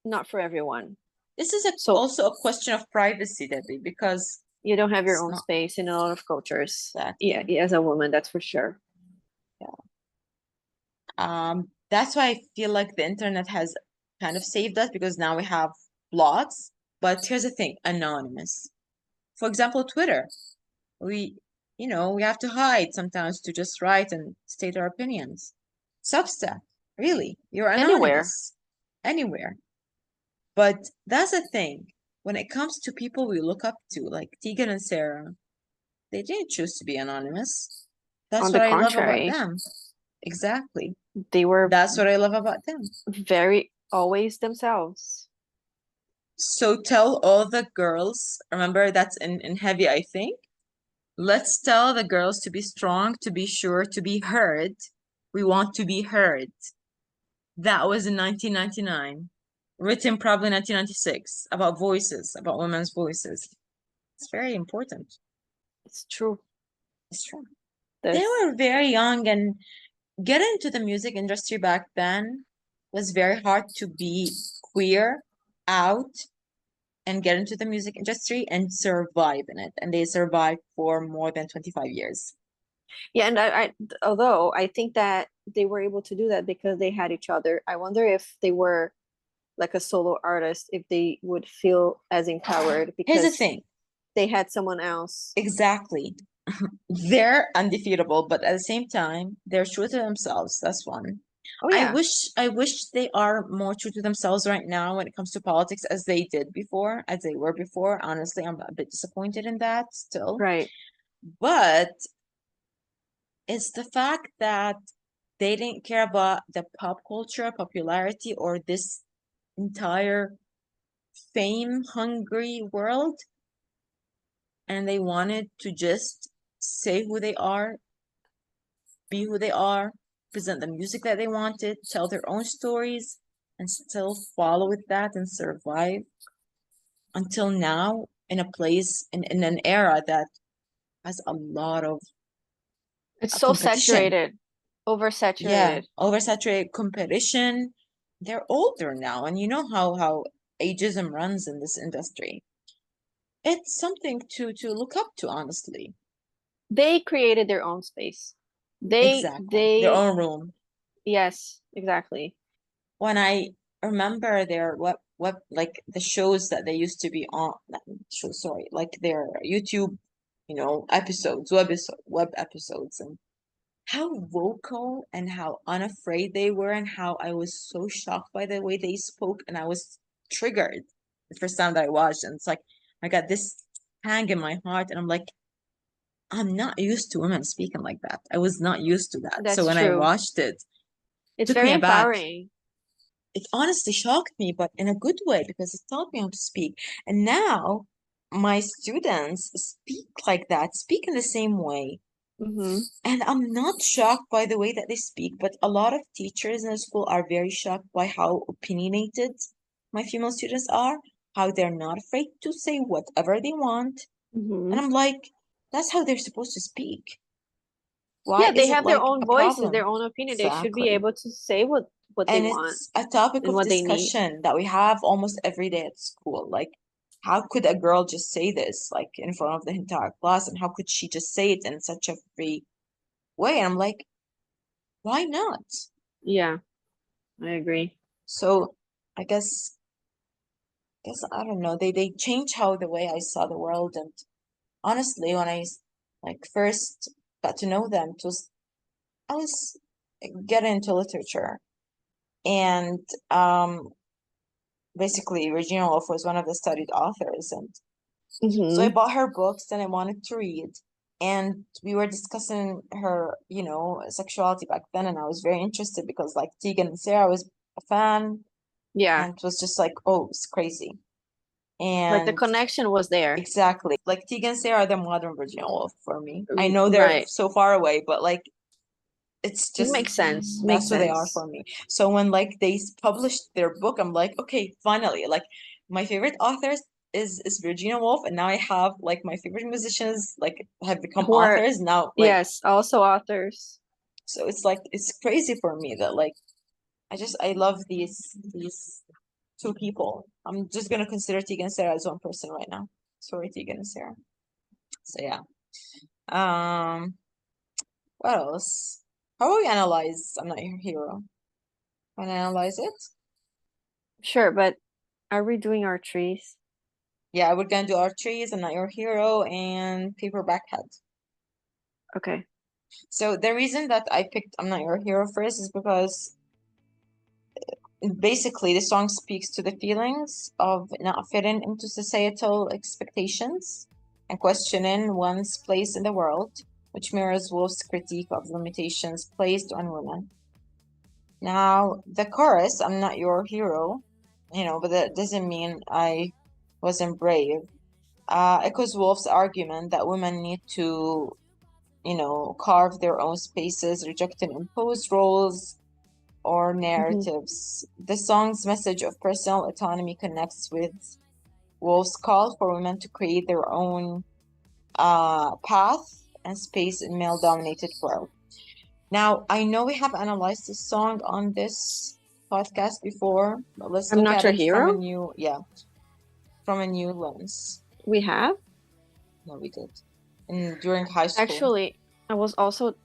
[SPEAKER 2] not for everyone.
[SPEAKER 3] This is also a question of privacy, Debbie, because
[SPEAKER 2] you don't have your own space in a lot of cultures.
[SPEAKER 3] Exactly.
[SPEAKER 2] Yeah, as a woman, that's for sure.
[SPEAKER 3] Yeah. That's why I feel like the internet has kind of saved us, because now we have blogs. But here's the thing, anonymous. For example, Twitter. We have to hide sometimes to just write and state our opinions. Substack, really, you're anonymous. Anywhere. But that's the thing. When it comes to people we look up to, like Tegan and Sara, They didn't choose to be anonymous. That's
[SPEAKER 2] On
[SPEAKER 3] what
[SPEAKER 2] the
[SPEAKER 3] I love about
[SPEAKER 2] contrary,
[SPEAKER 3] them. Exactly.
[SPEAKER 2] they were
[SPEAKER 3] That's what I love about them.
[SPEAKER 2] very always themselves.
[SPEAKER 3] So tell all the girls, remember that's in Heavy, I think. Let's tell the girls to be strong, to be sure, to be heard. We want to be heard. That was in 1999. Written probably 1996 about voices, about women's voices. It's very important.
[SPEAKER 2] It's true.
[SPEAKER 3] It's true.
[SPEAKER 2] This,
[SPEAKER 3] They were very young, and getting into the music industry back then was very hard to be queer out and get into the music industry and survive in it. And they survived for more than 25 years.
[SPEAKER 2] yeah, and although I think that they were able to do that because they had each other, I wonder if they were like a solo artist, if they would feel as empowered
[SPEAKER 3] Here's the
[SPEAKER 2] because
[SPEAKER 3] thing.
[SPEAKER 2] they had someone else.
[SPEAKER 3] Exactly. They're undefeatable, but at the same time, they're true to themselves. That's one.
[SPEAKER 2] Oh yeah,
[SPEAKER 3] I wish they are more true to themselves right now when it comes to politics as they did before, as they were before. Honestly, I'm a bit disappointed in that still.
[SPEAKER 2] right.
[SPEAKER 3] But it's the fact that they didn't care about the pop culture, popularity, or this entire fame-hungry world, and they wanted to just say who they are, be who they are, present the music that they wanted, tell their own stories, and still follow with that and survive until now in a place in an era that has a lot of
[SPEAKER 2] It's so
[SPEAKER 3] competition.
[SPEAKER 2] saturated,
[SPEAKER 3] Yeah,
[SPEAKER 2] oversaturated.
[SPEAKER 3] oversaturated competition. They're older now, and you know how ageism runs in this industry. It's something to look up to, honestly.
[SPEAKER 2] They created their own space.
[SPEAKER 3] Exactly. Their own room.
[SPEAKER 2] Yes, exactly.
[SPEAKER 3] When I remember their web like the shows that they used to be on, not shows, sorry, like their YouTube, web episodes, and how vocal and how unafraid they were, and how I was so shocked by the way they spoke, and I was triggered the first time that I watched, and it's like I got this hang in my heart, and I'm like, I'm not used to women speaking like that. I was not used to that. So
[SPEAKER 2] That's
[SPEAKER 3] when I
[SPEAKER 2] true.
[SPEAKER 3] watched it,
[SPEAKER 2] It's
[SPEAKER 3] took me
[SPEAKER 2] very
[SPEAKER 3] aback.
[SPEAKER 2] empowering.
[SPEAKER 3] It honestly shocked me, but in a good way because it taught me how to speak. And now my students speak like that, speak in the same way.
[SPEAKER 2] Mm-hmm.
[SPEAKER 3] And I'm not shocked by the way that they speak, but a lot of teachers in the school are very shocked by how opinionated my female students are, how they're not afraid to say whatever they want.
[SPEAKER 2] Mm-hmm.
[SPEAKER 3] And I'm like, that's how they're supposed to speak. Why
[SPEAKER 2] Yeah, they
[SPEAKER 3] is it
[SPEAKER 2] have their
[SPEAKER 3] like
[SPEAKER 2] own
[SPEAKER 3] a
[SPEAKER 2] voices,
[SPEAKER 3] problem?
[SPEAKER 2] their own opinion. They should be
[SPEAKER 3] Exactly.
[SPEAKER 2] able to say what they
[SPEAKER 3] And
[SPEAKER 2] want
[SPEAKER 3] it's a topic
[SPEAKER 2] and
[SPEAKER 3] of
[SPEAKER 2] what they need.
[SPEAKER 3] discussion that we have almost every day at school. Like, how could a girl just say this, like, in front of the entire class? And how could she just say it in such a free way? And I'm like, why not?
[SPEAKER 2] Yeah, I agree.
[SPEAKER 3] So I guess I don't know. They changed how the way I saw the world. And honestly, when like first got to know them, I was getting into literature. And basically Regina Woolf was one of the studied authors, and so I
[SPEAKER 2] Mm-hmm.
[SPEAKER 3] bought her books and I wanted to read. And we were discussing her, sexuality back then, and I was very interested because like Tegan and Sara was a fan,
[SPEAKER 2] Yeah,
[SPEAKER 3] and it was just like, oh, it's crazy.
[SPEAKER 2] like the
[SPEAKER 3] And
[SPEAKER 2] connection was there.
[SPEAKER 3] exactly, like Tegan and Sara are the modern Virginia Woolf for me. I know they're
[SPEAKER 2] Right.
[SPEAKER 3] so far away, but like it's
[SPEAKER 2] It
[SPEAKER 3] just
[SPEAKER 2] makes sense. Makes
[SPEAKER 3] that's what they are
[SPEAKER 2] sense.
[SPEAKER 3] for me. So when like they published their book, I'm like, okay, finally, like my favorite authors is Virginia Woolf, and now I have like my favorite musicians like have become
[SPEAKER 2] Who are,
[SPEAKER 3] authors now. Like,
[SPEAKER 2] yes, also authors.
[SPEAKER 3] so it's like it's crazy for me that like I love these two people. I'm just gonna consider Tegan and Sara as one person right now. Sorry, Tegan and Sara. So yeah. Um, what else? How will we analyze I'm Not Your Hero? Wanna analyze it?
[SPEAKER 2] Sure, but are we doing our trees?
[SPEAKER 3] Yeah, we're gonna do our trees, I'm Not Your Hero, and Paperback Head.
[SPEAKER 2] Okay.
[SPEAKER 3] So the reason that I picked I'm Not Your Hero first is because basically the song speaks to the feelings of not fitting into societal expectations and questioning one's place in the world, which mirrors Woolf's critique of limitations placed on women. Now, the chorus, I'm not your hero, but that doesn't mean I wasn't brave. Echoes Woolf's argument that women need to, carve their own spaces, rejecting imposed roles or narratives. The song's message of personal autonomy connects with Woolf's call for women to create their own path and space in male-dominated world. Now, I know we have analyzed this song on this podcast before, but let's
[SPEAKER 2] I'm
[SPEAKER 3] look
[SPEAKER 2] Not
[SPEAKER 3] at
[SPEAKER 2] Your
[SPEAKER 3] it
[SPEAKER 2] Hero?
[SPEAKER 3] from a new lens.
[SPEAKER 2] We have?
[SPEAKER 3] No, we did. During high school.
[SPEAKER 2] Actually, I was also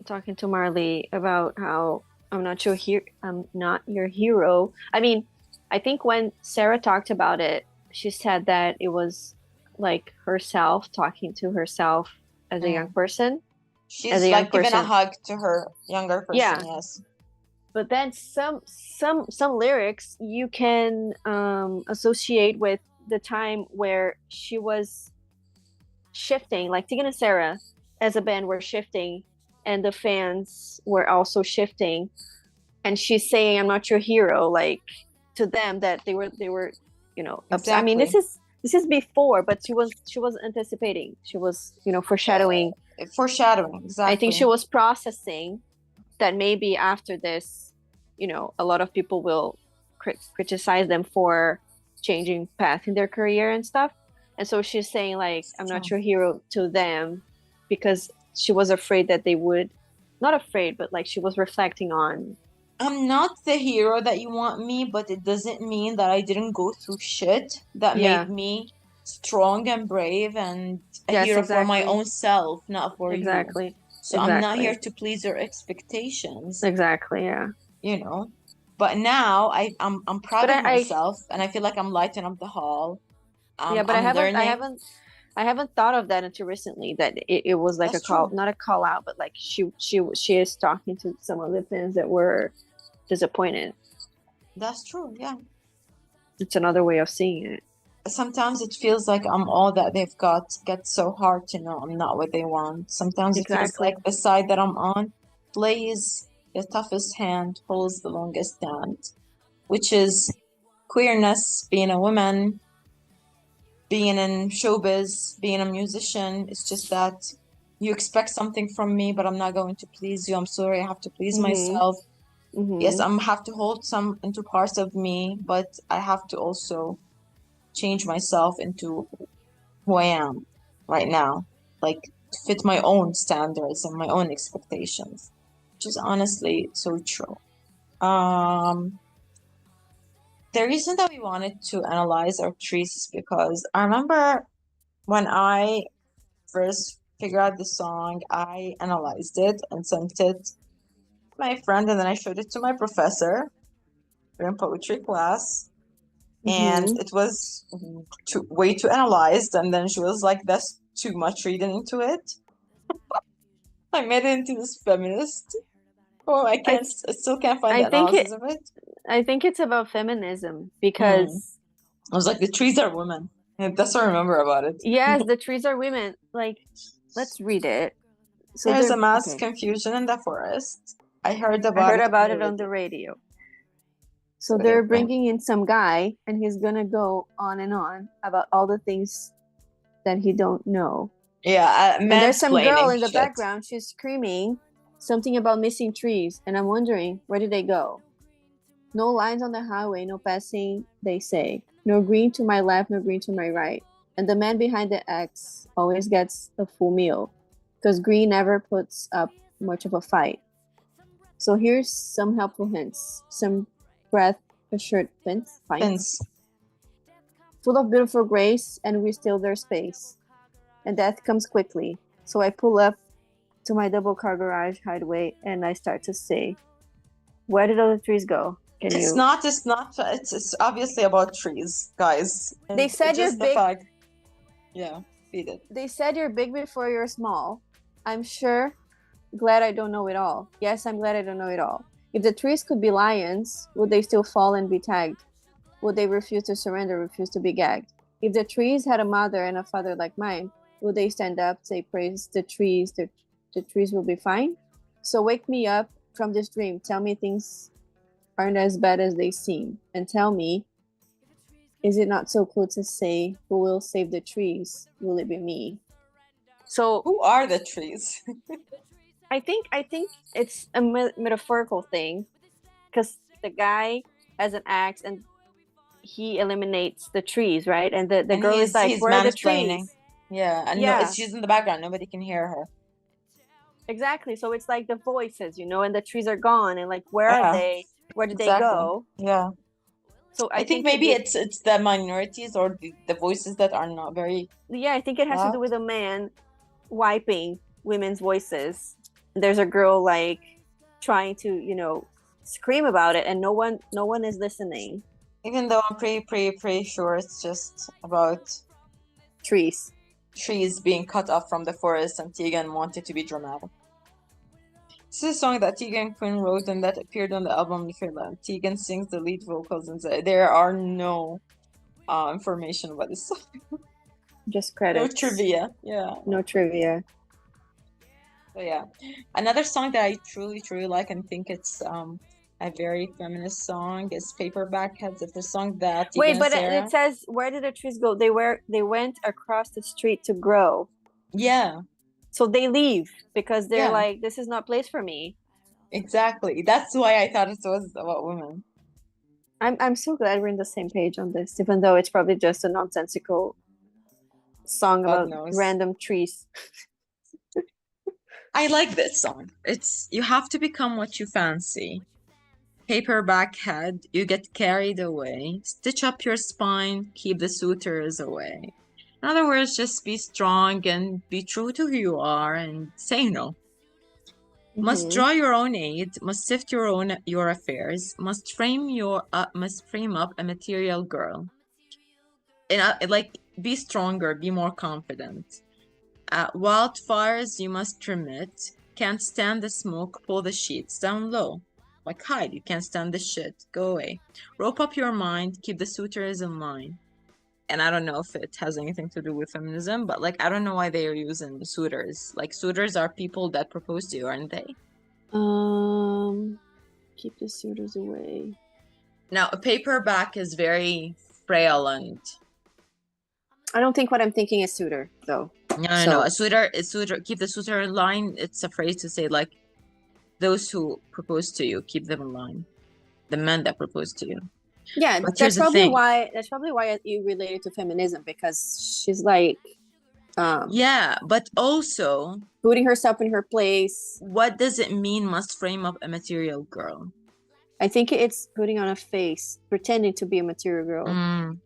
[SPEAKER 2] talking to Marley about how I'm not your hero. I mean, I think when Sarah talked about it, she said that it was like herself talking to herself as a young person.
[SPEAKER 3] She's
[SPEAKER 2] as a young
[SPEAKER 3] like giving a
[SPEAKER 2] person.
[SPEAKER 3] hug to her younger person,
[SPEAKER 2] Yeah.
[SPEAKER 3] yes.
[SPEAKER 2] But then some lyrics you can associate with the time where she was shifting, like Tegan and Sara as a band were shifting, and the fans were also shifting, and she's saying, "I'm not your hero," like to them that they were
[SPEAKER 3] Exactly.
[SPEAKER 2] I mean, this is before, but she was anticipating. She was foreshadowing.
[SPEAKER 3] Foreshadowing, exactly.
[SPEAKER 2] I think she was processing that maybe after this, a lot of people will criticize them for changing path in their career and stuff. And so she's saying like, I'm not your hero to them, because she was afraid that they would, not afraid, but like she was reflecting on,
[SPEAKER 3] I'm not the hero that you want me, but it doesn't mean that I didn't go through shit that
[SPEAKER 2] Yeah.
[SPEAKER 3] made me strong and brave and a
[SPEAKER 2] Yes,
[SPEAKER 3] hero for my
[SPEAKER 2] exactly.
[SPEAKER 3] own self, not for you.
[SPEAKER 2] Exactly.
[SPEAKER 3] So I'm not
[SPEAKER 2] Exactly.
[SPEAKER 3] here to please your expectations,
[SPEAKER 2] Exactly. Yeah.
[SPEAKER 3] But now I'm proud
[SPEAKER 2] But
[SPEAKER 3] of myself, and I feel like I'm lighting up the hall.
[SPEAKER 2] Yeah, but
[SPEAKER 3] I'm
[SPEAKER 2] I haven't thought of that until recently, that it was like
[SPEAKER 3] That's
[SPEAKER 2] a call,
[SPEAKER 3] true.
[SPEAKER 2] not a call out, but like she is talking to some of the fans that were disappointed.
[SPEAKER 3] That's true, yeah.
[SPEAKER 2] It's another way of seeing it.
[SPEAKER 3] Sometimes it feels like I'm all that they've got. Gets so hard to know I'm not what they want. Sometimes it feels
[SPEAKER 2] Exactly.
[SPEAKER 3] like the side that I'm on plays the toughest hand, holds the longest stand, which is queerness, being a woman, being in showbiz, being a musician. It's just that you expect something from me, but I'm not going to please you. I'm sorry, I have to please myself. Yes, I'm have to hold some into parts of me, but I have to also change myself into who I am right now, like to fit my own standards and my own expectations, which is honestly so true. The reason that we wanted to analyze our trees is because I remember when I first figured out the song, I analyzed it and sent it to my friend, and then I showed it to my professor during poetry class. And it was way too analyzed, and then she was like, that's too much reading into it. I made it into this feminist. Oh, I still can't find the analysis of it.
[SPEAKER 2] I think it's about feminism, because
[SPEAKER 3] I was like, the trees are women. And that's what I remember about it.
[SPEAKER 2] yes, the trees are women. Like, let's read it. So
[SPEAKER 3] there's a mass confusion in the forest. I heard about
[SPEAKER 2] it on the radio. So they're bringing in some guy, and he's gonna go on and on about all the things that he don't know.
[SPEAKER 3] Yeah,
[SPEAKER 2] and there's some girl in the background. She's screaming something about missing trees, and I'm wondering, where did they go? No lines on the highway, no passing, they say. No green to my left, no green to my right. And the man behind the X always gets a full meal, because green never puts up much of a fight. So here's some helpful hints. Some breath assured finds. Full of beautiful grace, and we steal their space. And death comes quickly. So I pull up to my double car garage hideaway, and I start to say, where did all the trees go?
[SPEAKER 3] It's obviously about trees, guys.
[SPEAKER 2] They said you're big.
[SPEAKER 3] Yeah, feed it.
[SPEAKER 2] They said you're big before you're small. I'm sure. Glad I don't know it all. Yes, I'm glad I don't know it all. If the trees could be lions, would they still fall and be tagged? Would they refuse to surrender, refuse to be gagged? If the trees had a mother and a father like mine, will they stand up, say praise the trees, the trees will be fine. So wake me up from this dream. Tell me things aren't as bad as they seem. And tell me, is it not so cool to say, who will save the trees? Will it be me? So
[SPEAKER 3] Who are the trees?
[SPEAKER 2] I think it's a metaphorical thing, because the guy has an axe and he eliminates the trees, right? And the
[SPEAKER 3] And
[SPEAKER 2] girl is like,
[SPEAKER 3] he's
[SPEAKER 2] where are the
[SPEAKER 3] mansplaining.
[SPEAKER 2] trees?
[SPEAKER 3] Yeah, and no,
[SPEAKER 2] Yeah.
[SPEAKER 3] it's she's in the background. Nobody can hear her.
[SPEAKER 2] Exactly. So it's like the voices, and the trees are gone, and like, where are
[SPEAKER 3] Yeah,
[SPEAKER 2] they? Where did they
[SPEAKER 3] exactly.
[SPEAKER 2] go?
[SPEAKER 3] Yeah.
[SPEAKER 2] So
[SPEAKER 3] I think maybe it's the minorities or the voices that are not very
[SPEAKER 2] yeah, I think it has to do
[SPEAKER 3] loud.
[SPEAKER 2] with a man wiping women's voices. There's a girl like trying to, scream about it, and no one is listening.
[SPEAKER 3] Even though I'm pretty sure it's just about
[SPEAKER 2] Trees.
[SPEAKER 3] trees being cut off from the forest and Tegan wanted to be dramatic. This is a song that Tegan Quinn wrote and that appeared on the album Nicola. Tegan sings the lead vocals and there are no information about this song.
[SPEAKER 2] Just
[SPEAKER 3] No
[SPEAKER 2] credits.
[SPEAKER 3] trivia. Yeah.
[SPEAKER 2] No trivia.
[SPEAKER 3] So yeah. Another song that I truly like and think it's a very feminist song is Paperback Heads. It's a song that Tegan
[SPEAKER 2] Wait,
[SPEAKER 3] and
[SPEAKER 2] but
[SPEAKER 3] Sara.
[SPEAKER 2] it says, where did the trees go? They went across the street to grow.
[SPEAKER 3] Yeah,
[SPEAKER 2] So they leave because they're
[SPEAKER 3] Yeah.
[SPEAKER 2] like, this is not place for me.
[SPEAKER 3] exactly. That's why I thought it was about women.
[SPEAKER 2] I'm so glad we're in the same page on this, even though it's probably just a nonsensical song
[SPEAKER 3] God
[SPEAKER 2] about
[SPEAKER 3] knows.
[SPEAKER 2] random trees.
[SPEAKER 3] I like this song. It's you have to become what you fancy. Paperback head, you get carried away. Stitch up your spine, keep the suitors away. In other words, just be strong and be true to who you are and say no. Must
[SPEAKER 2] Mhm.
[SPEAKER 3] draw your own aid, must sift your affairs, must frame up a material girl. Like be stronger, be more confident. Wildfires you must remit. Can't stand the smoke, pull the sheets down low. Like hide, you can't stand the shit, go away. Rope up your mind, keep the suitors in line. And I don't know if it has anything to do with feminism, but like I don't know why they are using suitors. Like suitors are people that propose to you, aren't they?
[SPEAKER 2] Keep the suitors away.
[SPEAKER 3] Now a paperback is very frail and
[SPEAKER 2] I don't think what I'm thinking is suitor though.
[SPEAKER 3] no. A suitor, keep the suitor in line. It's a phrase to say like those who propose to you, keep them in line. The men that propose to you.
[SPEAKER 2] Yeah,
[SPEAKER 3] But here's
[SPEAKER 2] that's
[SPEAKER 3] the
[SPEAKER 2] probably
[SPEAKER 3] thing.
[SPEAKER 2] why you related to feminism, because she's like
[SPEAKER 3] Yeah, but also,
[SPEAKER 2] putting herself in her place.
[SPEAKER 3] what does it mean must frame up a material girl?
[SPEAKER 2] I think it's putting on a face, pretending to be a material girl.
[SPEAKER 3] Mm.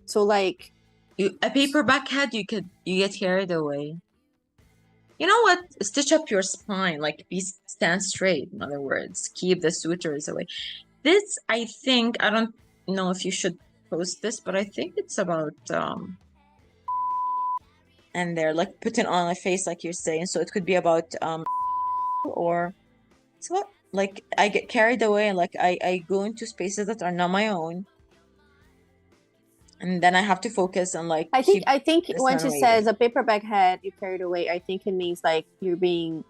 [SPEAKER 2] So like
[SPEAKER 3] A paperback head, you get carried away. You know what? Stitch up your spine, like stand straight. In other words, keep the suitors away. This, I think, I don't know if you should post this, but I think it's about and they're like putting on a face, like you're saying. So it could be about or it's what like I get carried away and like I go into spaces that are not my own. And then I have to focus on like
[SPEAKER 2] I think
[SPEAKER 3] this
[SPEAKER 2] when
[SPEAKER 3] man
[SPEAKER 2] she
[SPEAKER 3] waiting.
[SPEAKER 2] says a paperback head, you carried away, I think it means like you're being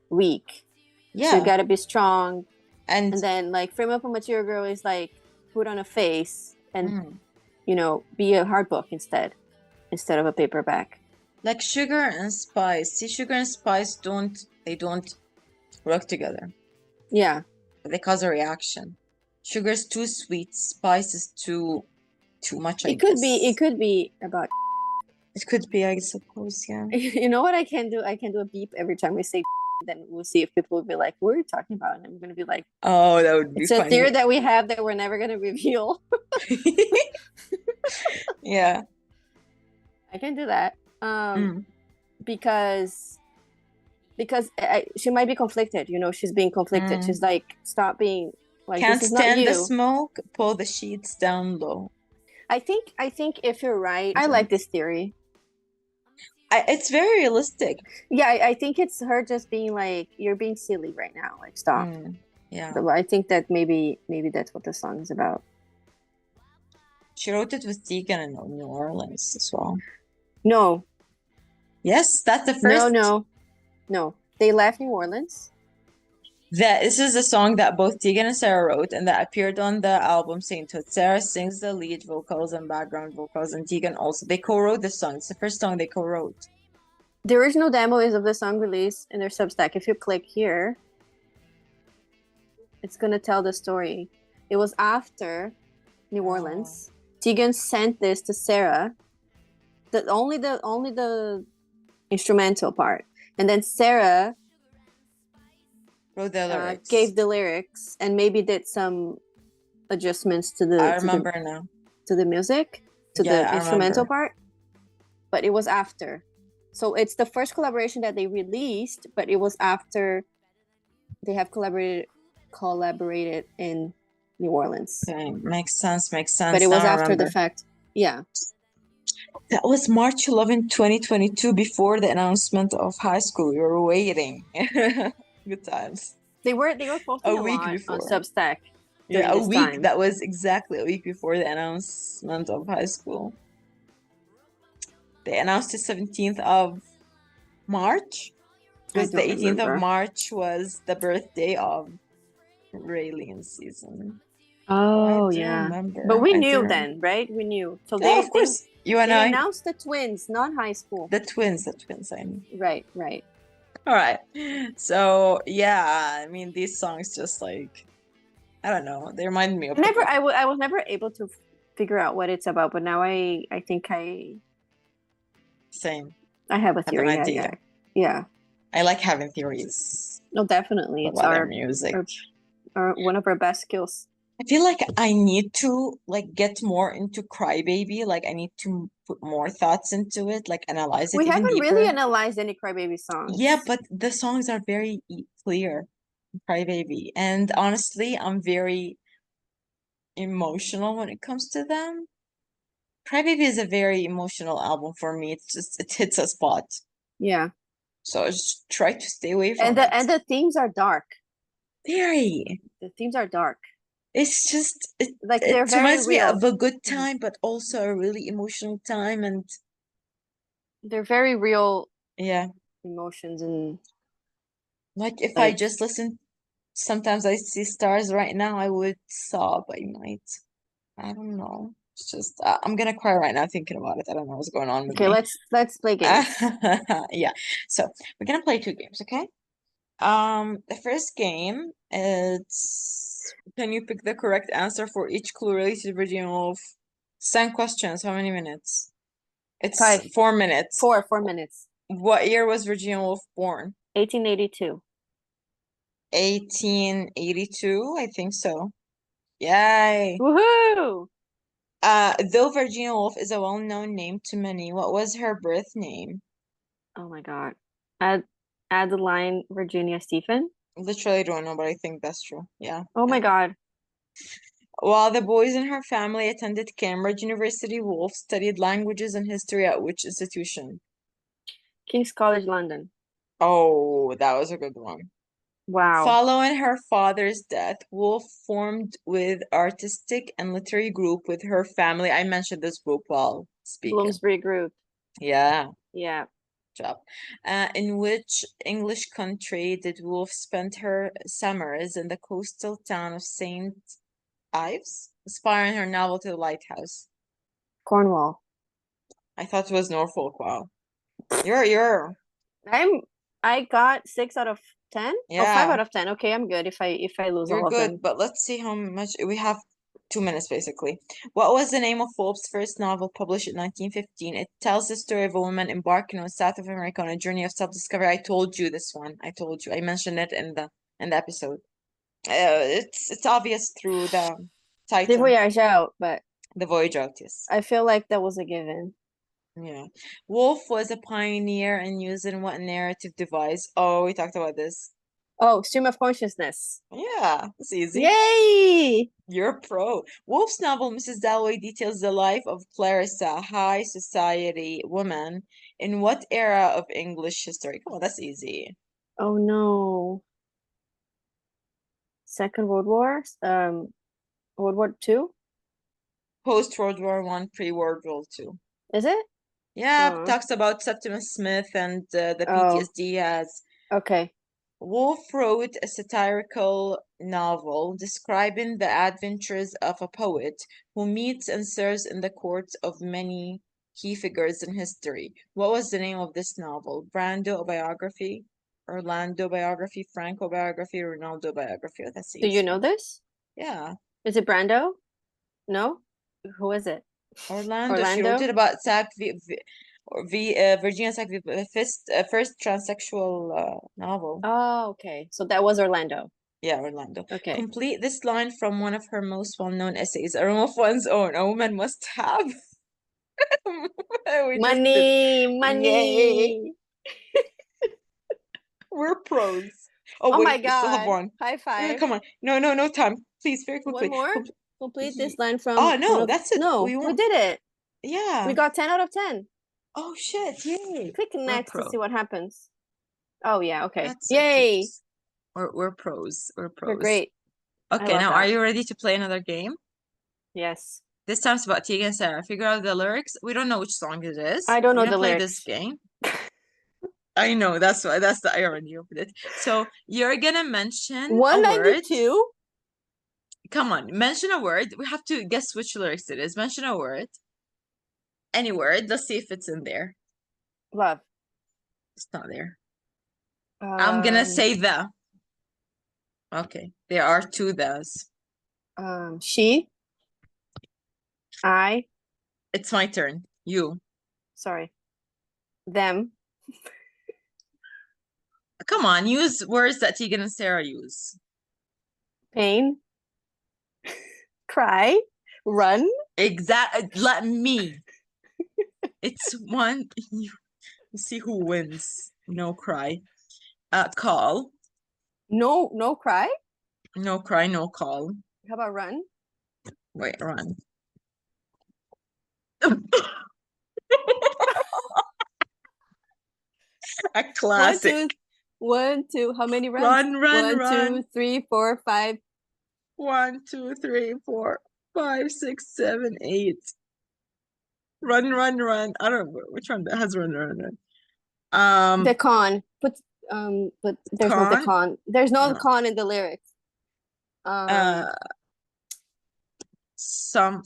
[SPEAKER 2] weak.
[SPEAKER 3] Yeah.
[SPEAKER 2] So you gotta be strong.
[SPEAKER 3] And
[SPEAKER 2] then like frame up a material girl is like put on a face and
[SPEAKER 3] mm,
[SPEAKER 2] be a hard book instead of a paperback.
[SPEAKER 3] like sugar and spice. See, sugar and spice don't work together.
[SPEAKER 2] Yeah.
[SPEAKER 3] They cause a reaction. Sugar is too sweet, spice is too much, I
[SPEAKER 2] It could be about
[SPEAKER 3] It could be, I suppose, yeah.
[SPEAKER 2] you know what I can do? I can do a beep every time we say then we'll see if people will be like, what are you talking about? And I'm gonna be like,
[SPEAKER 3] Oh, that would be
[SPEAKER 2] it's a
[SPEAKER 3] funny.
[SPEAKER 2] theory that we have that we're never gonna reveal.
[SPEAKER 3] Yeah.
[SPEAKER 2] I can do that.
[SPEAKER 3] Mm.
[SPEAKER 2] Because she might be conflicted, she's being conflicted. She's like, stop being like,
[SPEAKER 3] Can't
[SPEAKER 2] this is not
[SPEAKER 3] stand the
[SPEAKER 2] you.
[SPEAKER 3] smoke, pull the sheets down low.
[SPEAKER 2] I think if you're right, I like this theory.
[SPEAKER 3] It's very realistic.
[SPEAKER 2] Yeah, I think it's her just being like, you're being silly right now, like stop.
[SPEAKER 3] Yeah.
[SPEAKER 2] But I think that maybe that's what the song is about.
[SPEAKER 3] She wrote it with Tegan in New Orleans as well.
[SPEAKER 2] No,
[SPEAKER 3] Yes, that's the
[SPEAKER 2] No,
[SPEAKER 3] first.
[SPEAKER 2] no. They left New Orleans.
[SPEAKER 3] This is a song that both Tegan and Sara wrote and that appeared on the album Sainthood. Sara sings the lead vocals and background vocals, and Tegan also. They co-wrote the song. It's the first song they co-wrote.
[SPEAKER 2] The original demo is of the song released in their Substack. If you click here, it's gonna tell the story. It was after New Orleans. Tegan sent this to Sara. Only the instrumental part, and then Sara
[SPEAKER 3] Wrote the lyrics.
[SPEAKER 2] gave the lyrics and maybe did some adjustments to the
[SPEAKER 3] I remember now.
[SPEAKER 2] to the music, to
[SPEAKER 3] Yeah,
[SPEAKER 2] the
[SPEAKER 3] I
[SPEAKER 2] instrumental
[SPEAKER 3] remember.
[SPEAKER 2] part. But it was after. So it's the first collaboration that they released, but it was after they have collaborated in New Orleans.
[SPEAKER 3] Okay, makes sense.
[SPEAKER 2] But it was
[SPEAKER 3] Now I
[SPEAKER 2] after the
[SPEAKER 3] remember.
[SPEAKER 2] fact. Yeah.
[SPEAKER 3] That was March 11, 2022, before the announcement of high school. We were waiting. Good times.
[SPEAKER 2] They were posting
[SPEAKER 3] A week
[SPEAKER 2] lot
[SPEAKER 3] before.
[SPEAKER 2] on Substack.
[SPEAKER 3] Yeah,
[SPEAKER 2] during
[SPEAKER 3] a
[SPEAKER 2] this
[SPEAKER 3] week.
[SPEAKER 2] time.
[SPEAKER 3] That was exactly a week before the announcement of high school. They announced the 17th of March. Because the
[SPEAKER 2] don't
[SPEAKER 3] 18th of
[SPEAKER 2] remember.
[SPEAKER 3] March was the birthday of Raylene's season.
[SPEAKER 2] Oh
[SPEAKER 3] I do
[SPEAKER 2] yeah.
[SPEAKER 3] remember.
[SPEAKER 2] But we
[SPEAKER 3] I do
[SPEAKER 2] knew
[SPEAKER 3] remember.
[SPEAKER 2] then, right? We knew. So
[SPEAKER 3] Yeah, of course. You and
[SPEAKER 2] they
[SPEAKER 3] I.
[SPEAKER 2] announced the twins, not high school.
[SPEAKER 3] The twins, I mean.
[SPEAKER 2] Right.
[SPEAKER 3] All right. So, yeah, I mean, these songs just like, I don't know, they remind me of
[SPEAKER 2] I was never able to figure out what it's about, but now I think
[SPEAKER 3] Same.
[SPEAKER 2] I have a
[SPEAKER 3] Have an
[SPEAKER 2] theory.
[SPEAKER 3] idea.
[SPEAKER 2] Yeah.
[SPEAKER 3] I like having theories
[SPEAKER 2] No, definitely. It's
[SPEAKER 3] about their music.
[SPEAKER 2] our one of our best skills.
[SPEAKER 3] I feel like I need to like get more into Crybaby. Like I need to put more thoughts into it, like analyze it
[SPEAKER 2] We
[SPEAKER 3] even
[SPEAKER 2] haven't
[SPEAKER 3] deeper.
[SPEAKER 2] really analyzed any Crybaby songs.
[SPEAKER 3] Yeah, but the songs are very clear, Crybaby. And honestly, I'm very emotional when it comes to them. Crybaby is a very emotional album for me. It's just it hits a spot.
[SPEAKER 2] Yeah.
[SPEAKER 3] So I just try to stay away from
[SPEAKER 2] And the themes are dark.
[SPEAKER 3] Very.
[SPEAKER 2] The themes are dark.
[SPEAKER 3] It's just
[SPEAKER 2] Like
[SPEAKER 3] it
[SPEAKER 2] they're very
[SPEAKER 3] reminds me
[SPEAKER 2] real.
[SPEAKER 3] of a good time, but also a really emotional time, and
[SPEAKER 2] They're very real
[SPEAKER 3] yeah,
[SPEAKER 2] emotions and
[SPEAKER 3] like if I
[SPEAKER 2] like
[SPEAKER 3] just listen, sometimes I see stars right now, I would sob. I might. I don't know. It's just I'm gonna cry right now thinking about it. I don't know what's going on with
[SPEAKER 2] okay,
[SPEAKER 3] me.
[SPEAKER 2] let's play games.
[SPEAKER 3] Yeah. So we're gonna play 2 games, okay? The first game is can you pick the correct answer for each clue related to Virginia Woolf? 10 questions. How many minutes? It's
[SPEAKER 2] 5.
[SPEAKER 3] 4 minutes.
[SPEAKER 2] 4 minutes.
[SPEAKER 3] What year was Virginia Woolf born?
[SPEAKER 2] 1882.
[SPEAKER 3] 1882, I think so. Yay.
[SPEAKER 2] Woohoo!
[SPEAKER 3] Though Virginia Woolf is a well-known name to many, what was her birth name?
[SPEAKER 2] Oh my god. Adeline Virginia Stephen.
[SPEAKER 3] Literally don't know, but I think that's true. Yeah.
[SPEAKER 2] Oh my god.
[SPEAKER 3] While the boys in her family attended Cambridge University, Woolf studied languages and history at which institution?
[SPEAKER 2] King's College London.
[SPEAKER 3] Oh, that was a good one.
[SPEAKER 2] Wow.
[SPEAKER 3] Following her father's death, Woolf formed with artistic and literary group with her family. I mentioned this group while speaking.
[SPEAKER 2] Bloomsbury Group.
[SPEAKER 3] Yeah,
[SPEAKER 2] Yeah.
[SPEAKER 3] job. In which English country did Woolf spend her summers in the coastal town of St. Ives, inspiring her novel to the lighthouse?
[SPEAKER 2] Cornwall.
[SPEAKER 3] I thought it was Norfolk. Wow. You're
[SPEAKER 2] I got 6 out of 10? Oh, 5
[SPEAKER 3] Yeah.
[SPEAKER 2] out of 10. Okay, I'm good if I lose
[SPEAKER 3] You're
[SPEAKER 2] all of
[SPEAKER 3] good,
[SPEAKER 2] them.
[SPEAKER 3] but let's see how much we have. 2 minutes basically. What was the name of Woolf's first novel published in 1915? It tells the story of a woman embarking on South of America on a journey of self-discovery. I told you this one. I told you. I mentioned it in the episode. It's obvious through the
[SPEAKER 2] The
[SPEAKER 3] title.
[SPEAKER 2] Voyage Out, but
[SPEAKER 3] The Voyage Out, yes.
[SPEAKER 2] I feel like that was a given.
[SPEAKER 3] Yeah. Woolf was a pioneer and used in what narrative device? Oh, we talked about this.
[SPEAKER 2] Oh, Stream of Consciousness.
[SPEAKER 3] Yeah, it's easy.
[SPEAKER 2] Yay!
[SPEAKER 3] You're a pro. Woolf's novel Mrs. Dalloway details the life of Clarissa, a high society woman, in what era of English history? Come on, that's easy.
[SPEAKER 2] Oh no. Second World War? World War II?
[SPEAKER 3] Post World War One, pre World War Two.
[SPEAKER 2] Is it?
[SPEAKER 3] Yeah,
[SPEAKER 2] Oh.
[SPEAKER 3] talks about Septimus Smith and the
[SPEAKER 2] Oh.
[SPEAKER 3] PTSD he has.
[SPEAKER 2] Okay.
[SPEAKER 3] Woolf wrote a satirical novel describing the adventures of a poet who meets and serves in the courts of many key figures in history. What was the name of this novel? Brando biography, Orlando biography, Franco biography, Ronaldo biography? Oh, that's
[SPEAKER 2] Do you
[SPEAKER 3] easy.
[SPEAKER 2] know this?
[SPEAKER 3] Yeah,
[SPEAKER 2] Is it Brando? No? Who is it?
[SPEAKER 3] Orlando. She wrote it about Virginia Sack, first transsexual novel.
[SPEAKER 2] Oh, okay. So that was Orlando.
[SPEAKER 3] Yeah, Orlando.
[SPEAKER 2] Okay.
[SPEAKER 3] Complete this line from one of her most well-known essays. A room of one's own. A woman must have. We just did.
[SPEAKER 2] Money,
[SPEAKER 3] Yay.
[SPEAKER 2] money.
[SPEAKER 3] We're pros. Oh,
[SPEAKER 2] Oh
[SPEAKER 3] wait,
[SPEAKER 2] my
[SPEAKER 3] we still have
[SPEAKER 2] God.
[SPEAKER 3] one.
[SPEAKER 2] High five.
[SPEAKER 3] Come on. No time. Please, very
[SPEAKER 2] One
[SPEAKER 3] quickly.
[SPEAKER 2] more? Complete this
[SPEAKER 3] Ye-
[SPEAKER 2] line from
[SPEAKER 3] Oh,
[SPEAKER 2] one
[SPEAKER 3] no,
[SPEAKER 2] of
[SPEAKER 3] that's it.
[SPEAKER 2] No,
[SPEAKER 3] We
[SPEAKER 2] we
[SPEAKER 3] won't.
[SPEAKER 2] did it.
[SPEAKER 3] Yeah.
[SPEAKER 2] We got 10 out of 10.
[SPEAKER 3] Oh, shit. Yay.
[SPEAKER 2] Click
[SPEAKER 3] We're
[SPEAKER 2] next to
[SPEAKER 3] pro.
[SPEAKER 2] see what happens. Oh yeah, okay.
[SPEAKER 3] That's
[SPEAKER 2] Yay.
[SPEAKER 3] We're pros. We're
[SPEAKER 2] You're
[SPEAKER 3] pros.
[SPEAKER 2] great. I
[SPEAKER 3] Okay,
[SPEAKER 2] love
[SPEAKER 3] now are
[SPEAKER 2] that.
[SPEAKER 3] you ready to play another game?
[SPEAKER 2] Yes.
[SPEAKER 3] This time's about Tegan and Sara. Figure out the lyrics. We don't know which song it is.
[SPEAKER 2] I don't know
[SPEAKER 3] We're gonna
[SPEAKER 2] the
[SPEAKER 3] play
[SPEAKER 2] lyrics.
[SPEAKER 3] this game. I know, that's why, that's the irony of it. So you're gonna mention a word.
[SPEAKER 2] 192.
[SPEAKER 3] Come on, mention a word. We have to guess which lyrics it is. Mention a word. Any word. Let's see if it's in there.
[SPEAKER 2] Love.
[SPEAKER 3] It's not there. I'm gonna say the. Okay, there are two the's.
[SPEAKER 2] She. I.
[SPEAKER 3] It's my turn. You.
[SPEAKER 2] Sorry. Them.
[SPEAKER 3] Come on, use words that Tegan and Sara use.
[SPEAKER 2] Pain. Cry. Run.
[SPEAKER 3] Let me. It's one. You see who wins. No cry. Call.
[SPEAKER 2] No cry.
[SPEAKER 3] No cry, no call.
[SPEAKER 2] How about run?
[SPEAKER 3] Wait, run. A classic.
[SPEAKER 2] 1, 2. How many runs?
[SPEAKER 3] Run,
[SPEAKER 2] 1, 2, 3, 4, 5.
[SPEAKER 3] 1, 2, 3, 4, 5, 6, 7, 8. Run. I don't know which one that has run.
[SPEAKER 2] The con. But there's no the
[SPEAKER 3] Con?
[SPEAKER 2] con. There's no
[SPEAKER 3] No.
[SPEAKER 2] con in the lyrics.
[SPEAKER 3] Some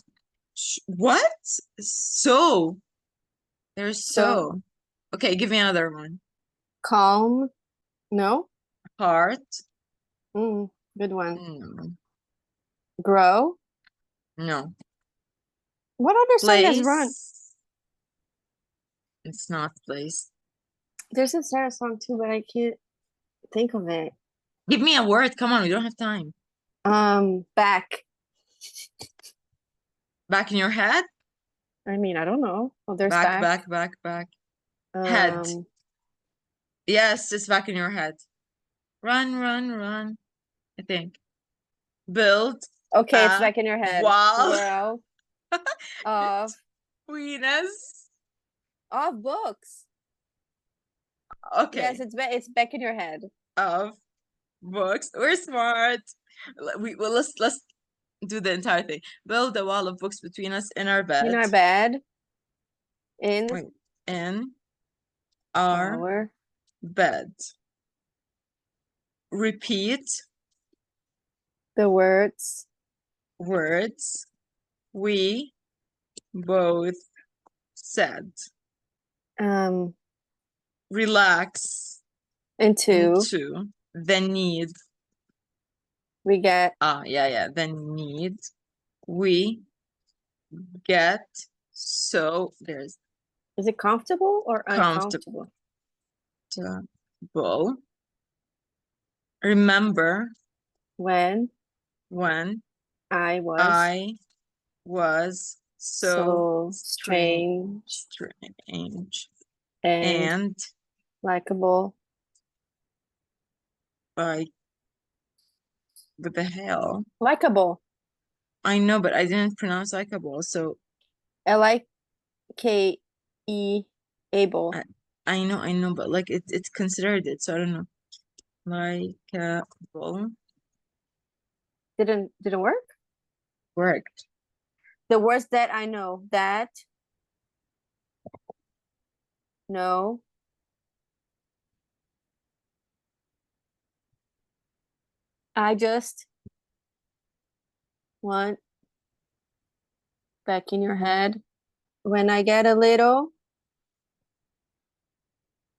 [SPEAKER 3] what? So there's so. Okay, give me another one.
[SPEAKER 2] Calm. No.
[SPEAKER 3] Heart.
[SPEAKER 2] Good one.
[SPEAKER 3] No.
[SPEAKER 2] Grow.
[SPEAKER 3] No.
[SPEAKER 2] What other song has run?
[SPEAKER 3] Place. It's not place.
[SPEAKER 2] There's a Sarah song too, but I can't think of it.
[SPEAKER 3] Give me a word. Come on, we don't have time.
[SPEAKER 2] Back.
[SPEAKER 3] Back in your head?
[SPEAKER 2] I mean, I don't know. Oh, there's
[SPEAKER 3] Back.
[SPEAKER 2] back.
[SPEAKER 3] Head. Yes, it's back in your head. Run. I think. Build.
[SPEAKER 2] Okay, it's back in your head.
[SPEAKER 3] Wall.
[SPEAKER 2] Of
[SPEAKER 3] Venus.
[SPEAKER 2] of books.
[SPEAKER 3] Okay.
[SPEAKER 2] Yes, it's back in your head.
[SPEAKER 3] Of books. We're smart. Let's do the entire thing. Build a wall of books between us in our bed.
[SPEAKER 2] In our bed. In
[SPEAKER 3] our bed. Repeat
[SPEAKER 2] the words
[SPEAKER 3] we both said. Relax
[SPEAKER 2] into
[SPEAKER 3] the need.
[SPEAKER 2] We get.
[SPEAKER 3] The need. We get so there's.
[SPEAKER 2] Is it comfortable or uncomfortable?
[SPEAKER 3] Comfortable. Remember
[SPEAKER 2] when
[SPEAKER 3] I was so strange and
[SPEAKER 2] likable.
[SPEAKER 3] Like, what the hell?
[SPEAKER 2] Likable.
[SPEAKER 3] I know, but I didn't pronounce likable, so
[SPEAKER 2] L-I-K-E able.
[SPEAKER 3] I know, but like it's considered it, so I don't know. Likeable.
[SPEAKER 2] Didn't work?
[SPEAKER 3] Worked.
[SPEAKER 2] The words that I know that No. I just want back in your head when I get a little.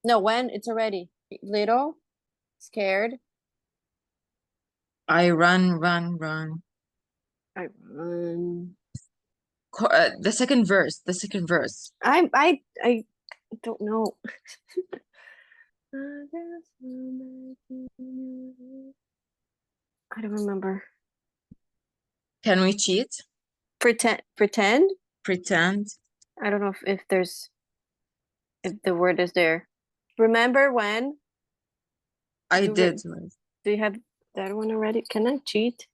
[SPEAKER 2] No, when it's already little scared.
[SPEAKER 3] I run, run, run.
[SPEAKER 2] I run.
[SPEAKER 3] The second verse. The second verse.
[SPEAKER 2] I don't know. I don't remember.
[SPEAKER 3] Can we cheat?
[SPEAKER 2] Pretend.
[SPEAKER 3] Pretend.
[SPEAKER 2] I don't know if there's if the word is there. Remember when?
[SPEAKER 3] I
[SPEAKER 2] Do we-
[SPEAKER 3] did.
[SPEAKER 2] Do you have that one already? Can I cheat?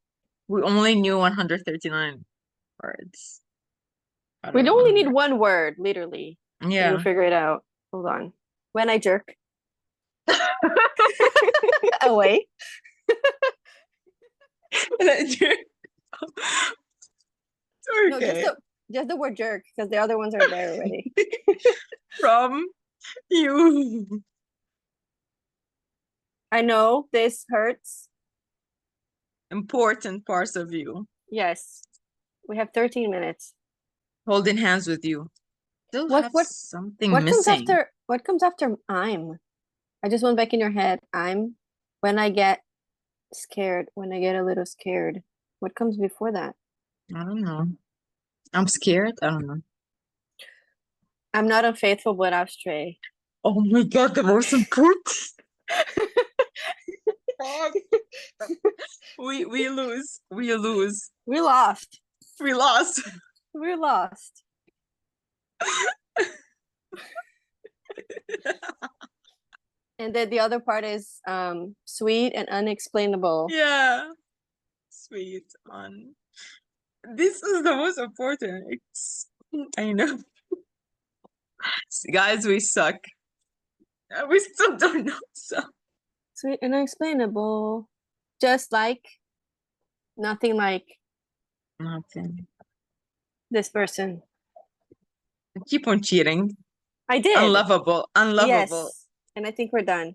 [SPEAKER 3] We only knew 139 words. I
[SPEAKER 2] We
[SPEAKER 3] don't
[SPEAKER 2] only need
[SPEAKER 3] remember.
[SPEAKER 2] one word, literally. And
[SPEAKER 3] Yeah.
[SPEAKER 2] we'll figure it out. Hold on. When I jerk. Away. No,
[SPEAKER 3] Okay.
[SPEAKER 2] just the word jerk, because the other ones are there already.
[SPEAKER 3] From you.
[SPEAKER 2] I know this hurts.
[SPEAKER 3] Important parts of you.
[SPEAKER 2] Yes. We have 13 minutes.
[SPEAKER 3] Holding hands with you. Still
[SPEAKER 2] What-
[SPEAKER 3] have
[SPEAKER 2] what-
[SPEAKER 3] something
[SPEAKER 2] What comes
[SPEAKER 3] missing.
[SPEAKER 2] after I'm? I just went back in your head. I'm when I get scared, when I get a little scared. What comes before that?
[SPEAKER 3] I don't know. I'm scared. I don't know.
[SPEAKER 2] I'm not unfaithful, but I'll stray.
[SPEAKER 3] Oh my God, the most important. We lose. We lose.
[SPEAKER 2] We lost.
[SPEAKER 3] We lost.
[SPEAKER 2] We lost. And then the other part is sweet and unexplainable.
[SPEAKER 3] Yeah. Sweet on. This is the most important. I know. Guys, we suck. We still don't know. So
[SPEAKER 2] Sweet and unexplainable. Just like nothing like
[SPEAKER 3] nothing.
[SPEAKER 2] this person.
[SPEAKER 3] Keep on cheating.
[SPEAKER 2] I did.
[SPEAKER 3] Unlovable. Unlovable.
[SPEAKER 2] Yes. And I think we're done.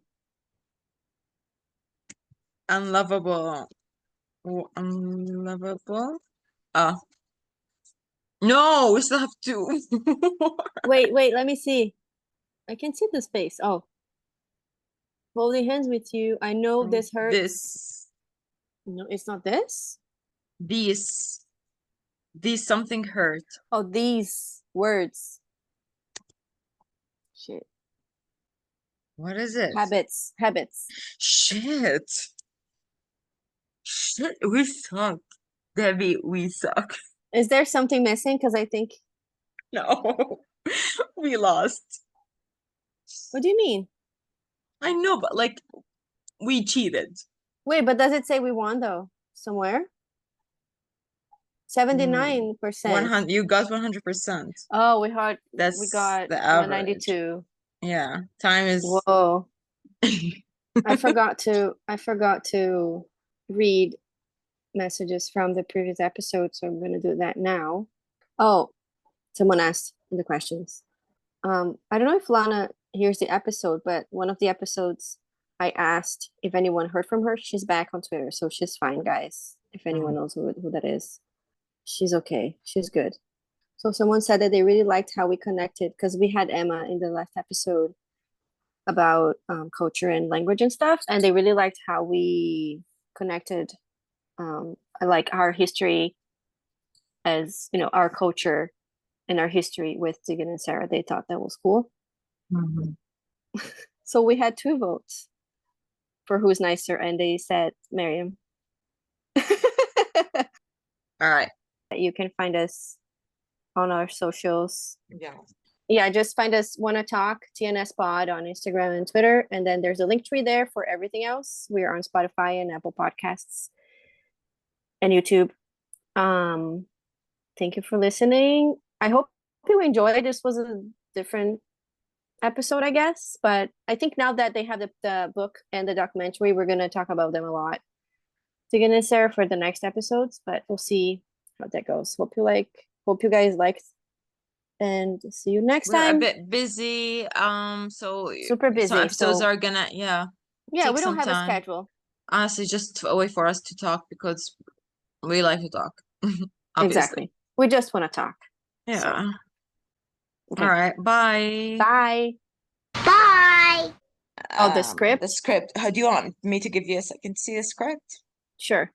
[SPEAKER 3] Unlovable. Oh, unlovable. Oh. No, we still have two.
[SPEAKER 2] Wait, let me see. I can see the space. Oh. Holding hands with you. I know this hurts.
[SPEAKER 3] This.
[SPEAKER 2] No, it's not this.
[SPEAKER 3] These something hurt.
[SPEAKER 2] Oh, these words. Shit.
[SPEAKER 3] What is it?
[SPEAKER 2] Habits.
[SPEAKER 3] Shit. Shit, we suck. Debbie, we suck.
[SPEAKER 2] Is there something missing? Because I think.
[SPEAKER 3] No, we lost.
[SPEAKER 2] What do you mean?
[SPEAKER 3] I know, but like, we cheated.
[SPEAKER 2] Wait, but does it say we won though? Somewhere? 79%.
[SPEAKER 3] 100. You got 100%.
[SPEAKER 2] Oh, we
[SPEAKER 3] That's
[SPEAKER 2] got
[SPEAKER 3] the average.
[SPEAKER 2] 192.
[SPEAKER 3] Yeah, time is.
[SPEAKER 2] Whoa. I forgot to read messages from the previous episode, so I'm gonna do that now. Oh, someone asked in the questions. I don't know if Lana hears the episode, but one of the episodes I asked if anyone heard from her. She's back on Twitter, so she's fine, guys. If anyone knows who that is, she's okay. She's good. So someone said that they really liked how we connected because we had Emma in the last episode about culture and language and stuff, and they really liked how we connected like our history as our culture and our history with Tegan and Sara. They thought that was cool.
[SPEAKER 3] Mhm.
[SPEAKER 2] So we had 2 votes for who's nicer, and they said Miriam.
[SPEAKER 3] All right.
[SPEAKER 2] You can find us on our socials.
[SPEAKER 3] Yeah.
[SPEAKER 2] Just find us Wanna Talk TNS Pod on Instagram and Twitter, and then there's a link tree there for everything else. We are on Spotify and Apple Podcasts and YouTube. Thank you for listening. I hope you enjoyed. This was a different episode, I guess, but I think now that they have the book and the documentary, we're gonna talk about them a lot. Tegan and Sara for the next episodes, but we'll see how that goes. Hope you guys liked and see you next
[SPEAKER 3] We're a
[SPEAKER 2] time.
[SPEAKER 3] bit busy. So
[SPEAKER 2] Super
[SPEAKER 3] some
[SPEAKER 2] busy.
[SPEAKER 3] episodes
[SPEAKER 2] So
[SPEAKER 3] are gonna,
[SPEAKER 2] yeah,
[SPEAKER 3] take
[SPEAKER 2] we don't
[SPEAKER 3] some
[SPEAKER 2] have a
[SPEAKER 3] time.
[SPEAKER 2] schedule.
[SPEAKER 3] Honestly, just a way for us to talk because we like to talk. Obviously.
[SPEAKER 2] Exactly. We just want to talk.
[SPEAKER 3] Yeah.
[SPEAKER 2] Okay.
[SPEAKER 3] All right. Bye.
[SPEAKER 2] Bye.
[SPEAKER 5] Bye.
[SPEAKER 2] Oh, the
[SPEAKER 3] The
[SPEAKER 2] script?
[SPEAKER 3] script. How do you want me to give you a second to see the script?
[SPEAKER 2] Sure.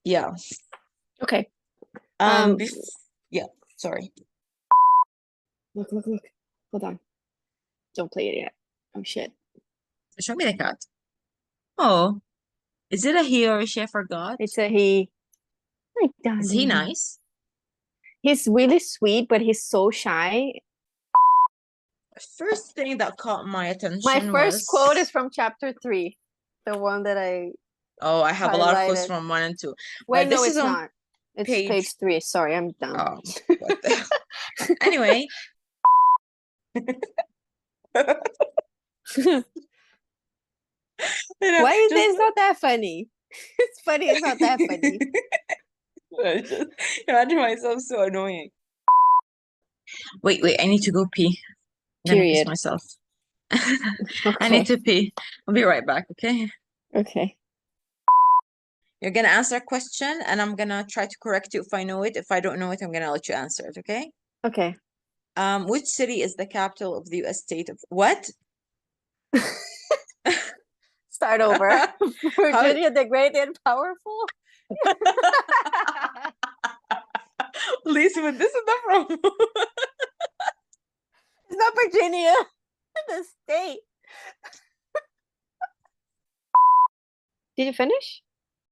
[SPEAKER 3] Yeah.
[SPEAKER 2] Okay.
[SPEAKER 3] Yeah. Sorry.
[SPEAKER 2] Look. Hold on. Don't play it yet. Oh shit.
[SPEAKER 3] Show me the cat. Oh, is it a he or a she? I forgot.
[SPEAKER 2] It's a he. My
[SPEAKER 3] Is he
[SPEAKER 2] darling.
[SPEAKER 3] nice?
[SPEAKER 2] He's really sweet, but he's so shy.
[SPEAKER 3] First thing that caught my attention
[SPEAKER 2] My first quote is
[SPEAKER 3] was
[SPEAKER 2] from chapter 3, the one that I
[SPEAKER 3] oh, I have a lot of quotes
[SPEAKER 2] highlighted.
[SPEAKER 3] from 1 and 2.
[SPEAKER 2] Wait,
[SPEAKER 3] But
[SPEAKER 2] no,
[SPEAKER 3] this is
[SPEAKER 2] it's
[SPEAKER 3] on
[SPEAKER 2] not. It's
[SPEAKER 3] page
[SPEAKER 2] page 3. Sorry, I'm dumb.
[SPEAKER 3] oh, what the anyway. You know,
[SPEAKER 2] Why is
[SPEAKER 3] just-
[SPEAKER 2] this not that funny? It's funny, it's not that funny.
[SPEAKER 3] I just imagine myself so annoying. Wait, I need to go pee. I'm gonna piss
[SPEAKER 2] Period.
[SPEAKER 3] myself. I need to pee. I'll be right back, okay?
[SPEAKER 2] Okay.
[SPEAKER 3] You're gonna answer a question and I'm gonna try to correct you if I know it. If I don't know it, I'm gonna let you answer it, okay?
[SPEAKER 2] Okay.
[SPEAKER 3] Which city is the capital of the US state of what?
[SPEAKER 2] Start over. Virginia the Great and Powerful?
[SPEAKER 3] Lisa, but this is not from
[SPEAKER 2] It's not Virginia. The state. Did you finish?